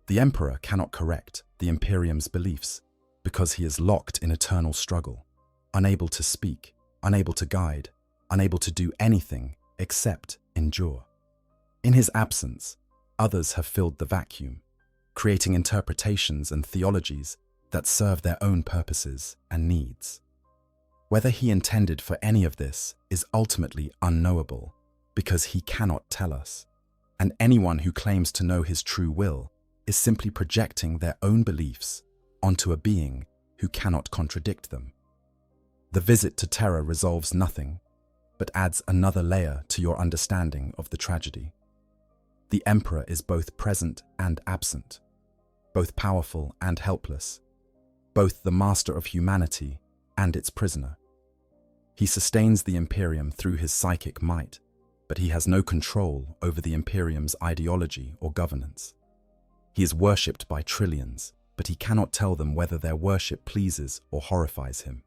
The Emperor cannot correct the Imperium's beliefs because he is locked in eternal struggle, unable to speak, unable to guide, unable to do anything except endure. In his absence, others have filled the vacuum, creating interpretations and theologies that serve their own purposes and needs. Whether he intended for any of this is ultimately unknowable because he cannot tell us, and anyone who claims to know his true will is simply projecting their own beliefs onto a being who cannot contradict them. The visit to Terra resolves nothing, but adds another layer to your understanding of the tragedy. The Emperor is both present and absent, both powerful and helpless, both the master of humanity and its prisoner. He sustains the Imperium through his psychic might, but he has no control over the Imperium's ideology or governance. He is worshipped by trillions, but he cannot tell them whether their worship pleases or horrifies him.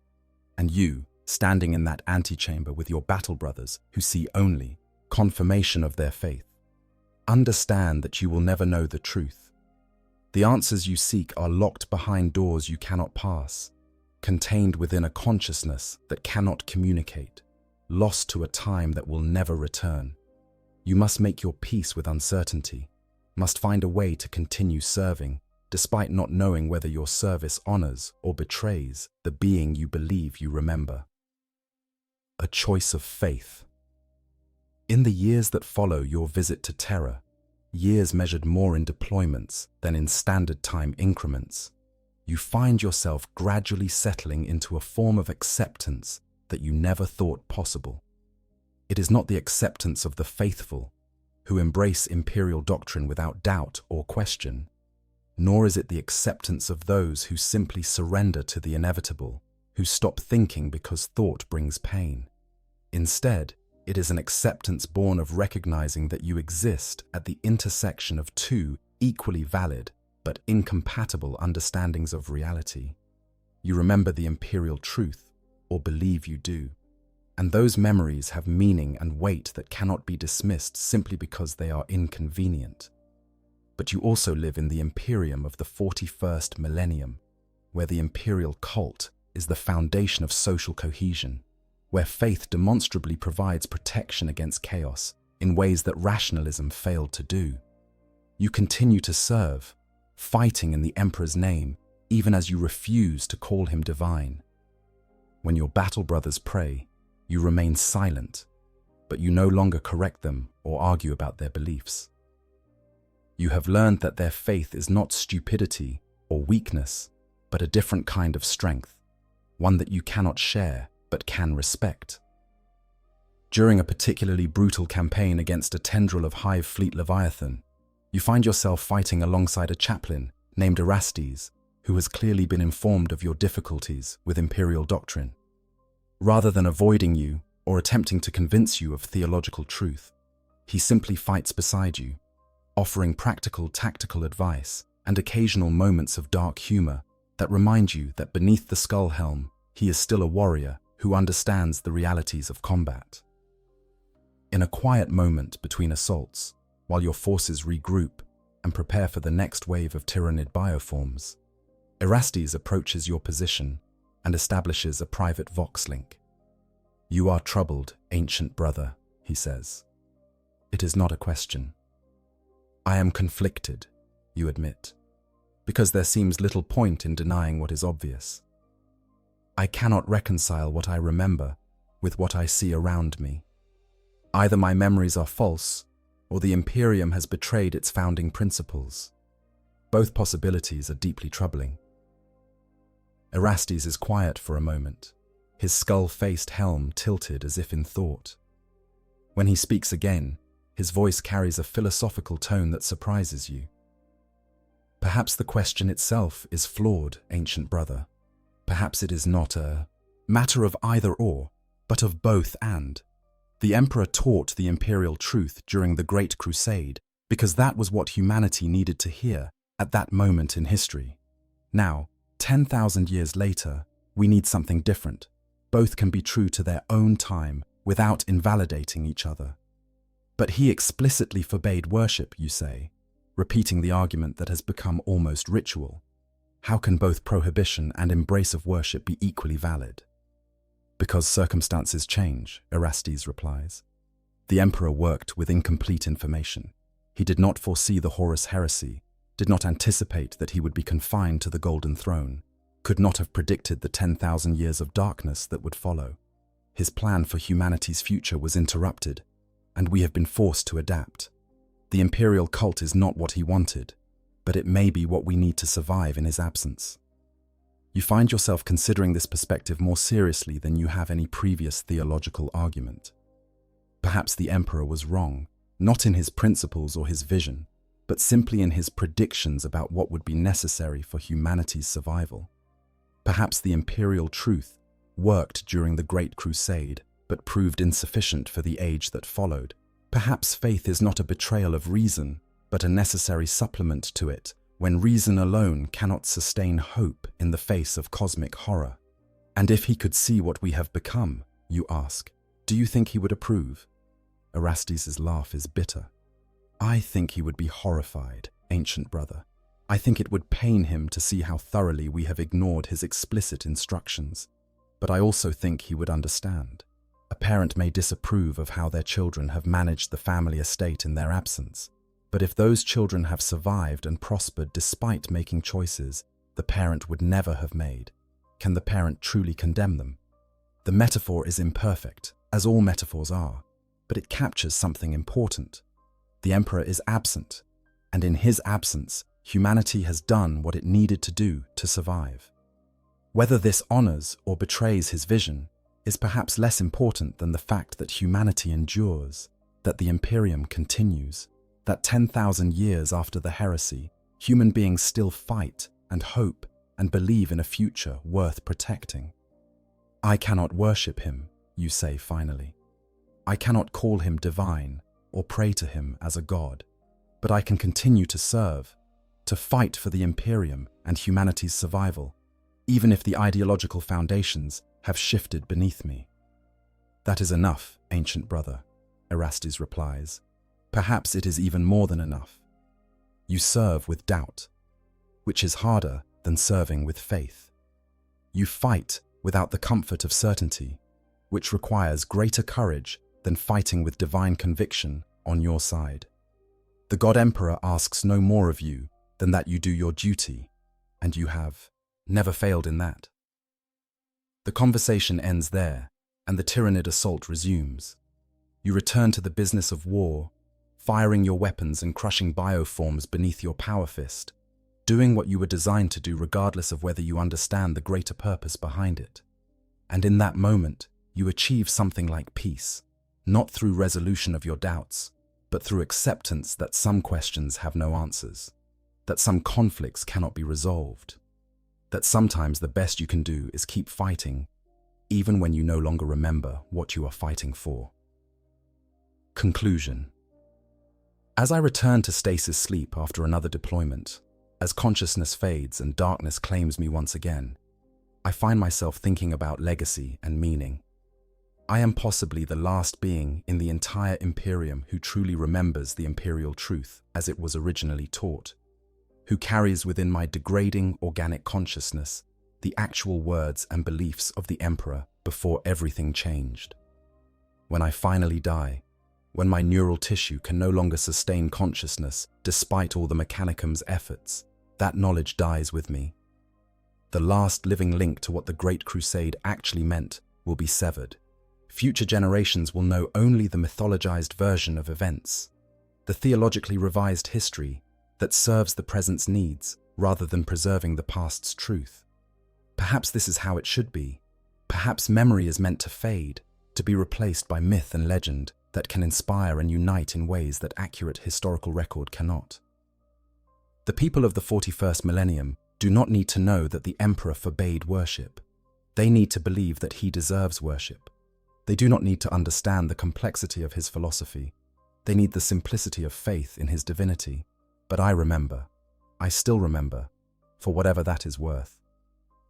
And you, standing in that antechamber with your battle brothers who see only confirmation of their faith, understand that you will never know the truth. The answers you seek are locked behind doors you cannot pass, contained within a consciousness that cannot communicate, lost to a time that will never return. You must make your peace with uncertainty, must find a way to continue serving, despite not knowing whether your service honors or betrays the being you believe you remember. A choice of faith. In the years that follow your visit to Terra, years measured more in deployments than in standard time increments, you find yourself gradually settling into a form of acceptance that you never thought possible. It is not the acceptance of the faithful, who embrace imperial doctrine without doubt or question, nor is it the acceptance of those who simply surrender to the inevitable, who stop thinking because thought brings pain. Instead, it is an acceptance born of recognizing that you exist at the intersection of two equally valid but incompatible understandings of reality. You remember the imperial truth, or believe you do, and those memories have meaning and weight that cannot be dismissed simply because they are inconvenient. But you also live in the Imperium of the 41st Millennium, where the imperial cult is the foundation of social cohesion, where faith demonstrably provides protection against chaos in ways that rationalism failed to do. You continue to serve, fighting in the Emperor's name, even as you refuse to call him divine. When your battle brothers pray, you remain silent, but you no longer correct them or argue about their beliefs. You have learned that their faith is not stupidity or weakness, but a different kind of strength, one that you cannot share but can respect. During a particularly brutal campaign against a tendril of Hive Fleet Leviathan, you find yourself fighting alongside a chaplain named Erastes, who has clearly been informed of your difficulties with imperial doctrine. Rather than avoiding you or attempting to convince you of theological truth, he simply fights beside you, offering practical tactical advice and occasional moments of dark humor that remind you that beneath the skull helm, he is still a warrior who understands the realities of combat. In a quiet moment between assaults, while your forces regroup and prepare for the next wave of tyrannid bioforms, Erastes approaches your position and establishes a private Vox link. "You are troubled, ancient brother," he says. "It is not a question." "I am conflicted," you admit, because there seems little point in denying what is obvious. "I cannot reconcile what I remember with what I see around me. Either my memories are false, or the Imperium has betrayed its founding principles. Both possibilities are deeply troubling." Erastes is quiet for a moment, his skull-faced helm tilted as if in thought. When he speaks again, his voice carries a philosophical tone that surprises you. "Perhaps the question itself is flawed, ancient brother. Perhaps it is not a matter of either or, but of both and. The Emperor taught the imperial truth during the Great Crusade because that was what humanity needed to hear at that moment in history. Now, 10,000 years later, we need something different. Both can be true to their own time without invalidating each other. But he explicitly forbade worship, you say, repeating the argument that has become almost ritual. How can both prohibition and embrace of worship be equally valid?" "Because circumstances change," Erastes replies. "The Emperor worked with incomplete information. He did not foresee the Horus heresy, did not anticipate that he would be confined to the Golden Throne, could not have predicted the 10,000 years of darkness that would follow. His plan for humanity's future was interrupted, and we have been forced to adapt. The imperial cult is not what he wanted, but it may be what we need to survive in his absence." You find yourself considering this perspective more seriously than you have any previous theological argument. Perhaps the Emperor was wrong, not in his principles or his vision, but simply in his predictions about what would be necessary for humanity's survival. Perhaps the imperial truth worked during the Great Crusade, but proved insufficient for the age that followed. Perhaps faith is not a betrayal of reason, but a necessary supplement to it, when reason alone cannot sustain hope in the face of cosmic horror. And if he could see what we have become, you ask, do you think he would approve? Erastes' laugh is bitter. "I think he would be horrified, ancient brother. I think it would pain him to see how thoroughly we have ignored his explicit instructions. But I also think he would understand. A parent may disapprove of how their children have managed the family estate in their absence. But if those children have survived and prospered despite making choices the parent would never have made, can the parent truly condemn them? The metaphor is imperfect, as all metaphors are, but it captures something important. The Emperor is absent, and in his absence, humanity has done what it needed to do to survive. Whether this honors or betrays his vision is perhaps less important than the fact that humanity endures, that the Imperium continues, that 10,000 years after the heresy, human beings still fight and hope and believe in a future worth protecting. "I cannot worship him," you say finally. "I cannot call him divine or pray to him as a god, but I can continue to serve, to fight for the Imperium and humanity's survival, even if the ideological foundations have shifted beneath me." "That is enough, ancient brother," Erastes replies. "Perhaps it is even more than enough. You serve with doubt, which is harder than serving with faith. You fight without the comfort of certainty, which requires greater courage than fighting with divine conviction on your side. The God Emperor asks no more of you than that you do your duty, and you have never failed in that." The conversation ends there, and the Tyrannid assault resumes. You return to the business of war, firing your weapons and crushing bioforms beneath your power fist, doing what you were designed to do regardless of whether you understand the greater purpose behind it. And in that moment, you achieve something like peace, not through resolution of your doubts, but through acceptance that some questions have no answers, that some conflicts cannot be resolved, that sometimes the best you can do is keep fighting, even when you no longer remember what you are fighting for. Conclusion. As I return to stasis sleep after another deployment, as consciousness fades and darkness claims me once again, I find myself thinking about legacy and meaning. I am possibly the last being in the entire Imperium who truly remembers the imperial truth as it was originally taught, who carries within my degrading organic consciousness the actual words and beliefs of the Emperor before everything changed. When I finally die, when my neural tissue can no longer sustain consciousness despite all the mechanicum's efforts, that knowledge dies with me. The last living link to what the Great Crusade actually meant will be severed. Future generations will know only the mythologized version of events, the theologically revised history that serves the present's needs rather than preserving the past's truth. Perhaps this is how it should be. Perhaps memory is meant to fade, to be replaced by myth and legend that can inspire and unite in ways that accurate historical record cannot. The people of the 41st millennium do not need to know that the Emperor forbade worship. They need to believe that he deserves worship. They do not need to understand the complexity of his philosophy. They need the simplicity of faith in his divinity. But I remember. I still remember, for whatever that is worth.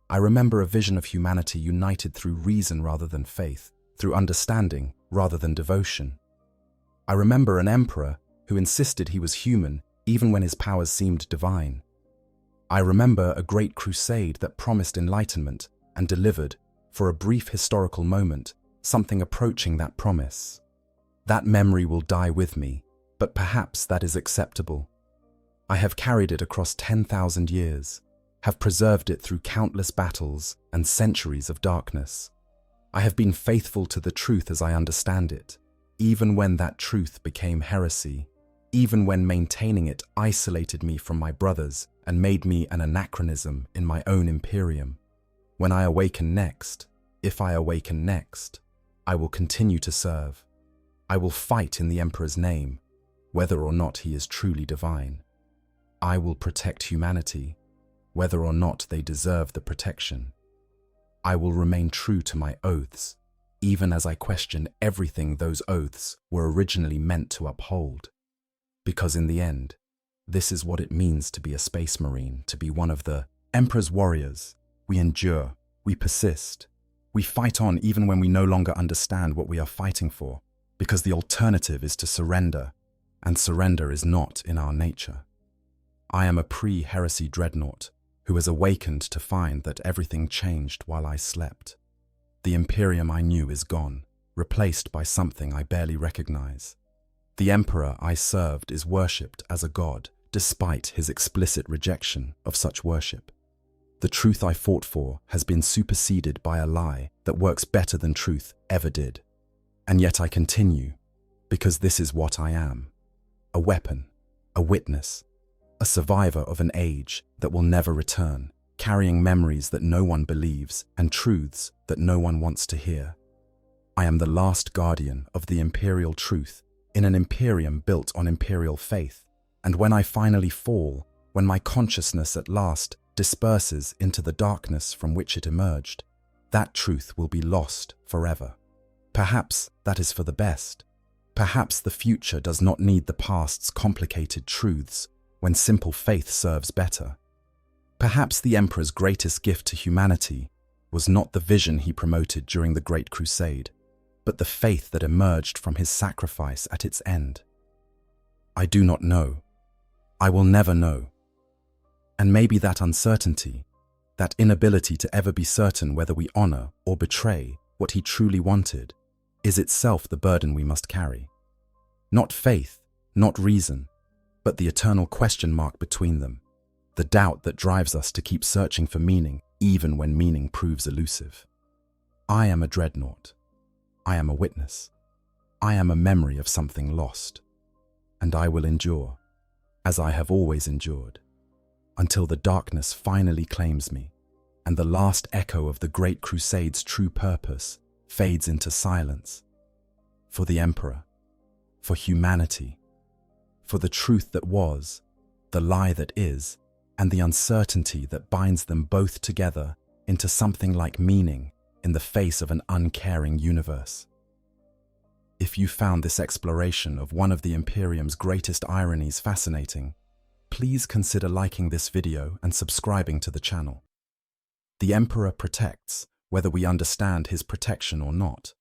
I remember a vision of humanity united through reason rather than faith, through understanding rather than devotion. I remember an emperor who insisted he was human even when his powers seemed divine. I remember a great crusade that promised enlightenment and delivered, for a brief historical moment, something approaching that promise. That memory will die with me, but perhaps that is acceptable. I have carried it across 10,000 years, have preserved it through countless battles and centuries of darkness. I have been faithful to the truth as I understand it, even when that truth became heresy, even when maintaining it isolated me from my brothers and made me an anachronism in my own Imperium. When I awaken next, if I awaken next, I will continue to serve. I will fight in the Emperor's name, whether or not he is truly divine. I will protect humanity, whether or not they deserve the protection. I will remain true to my oaths, even as I question everything those oaths were originally meant to uphold. Because in the end, this is what it means to be a space marine, to be one of the Emperor's warriors. We endure, we persist, we fight on even when we no longer understand what we are fighting for, because the alternative is to surrender, and surrender is not in our nature. I am a pre-heresy Dreadnought who has awakened to find that everything changed while I slept. The Imperium I knew is gone, replaced by something I barely recognize. The Emperor I served is worshipped as a god, despite his explicit rejection of such worship. The truth I fought for has been superseded by a lie that works better than truth ever did. And yet I continue, because this is what I am. A weapon, a witness, a survivor of an age that will never return, carrying memories that no one believes and truths that no one wants to hear. I am the last guardian of the imperial truth in an Imperium built on imperial faith, and when I finally fall, when my consciousness at last disperses into the darkness from which it emerged, that truth will be lost forever. Perhaps that is for the best. Perhaps the future does not need the past's complicated truths when simple faith serves better. Perhaps the Emperor's greatest gift to humanity was not the vision he promoted during the Great Crusade, but the faith that emerged from his sacrifice at its end. I do not know. I will never know. And maybe that uncertainty, that inability to ever be certain whether we honor or betray what he truly wanted, is itself the burden we must carry. Not faith, not reason, but the eternal question mark between them, the doubt that drives us to keep searching for meaning even when meaning proves elusive. I am a Dreadnought. I am a witness. I am a memory of something lost. And I will endure, as I have always endured, until the darkness finally claims me, and the last echo of the Great Crusade's true purpose fades into silence. For the Emperor, for humanity, for the truth that was, the lie that is, and the uncertainty that binds them both together into something like meaning in the face of an uncaring universe. If you found this exploration of one of the Imperium's greatest ironies fascinating, please consider liking this video and subscribing to the channel. The Emperor protects, whether we understand his protection or not.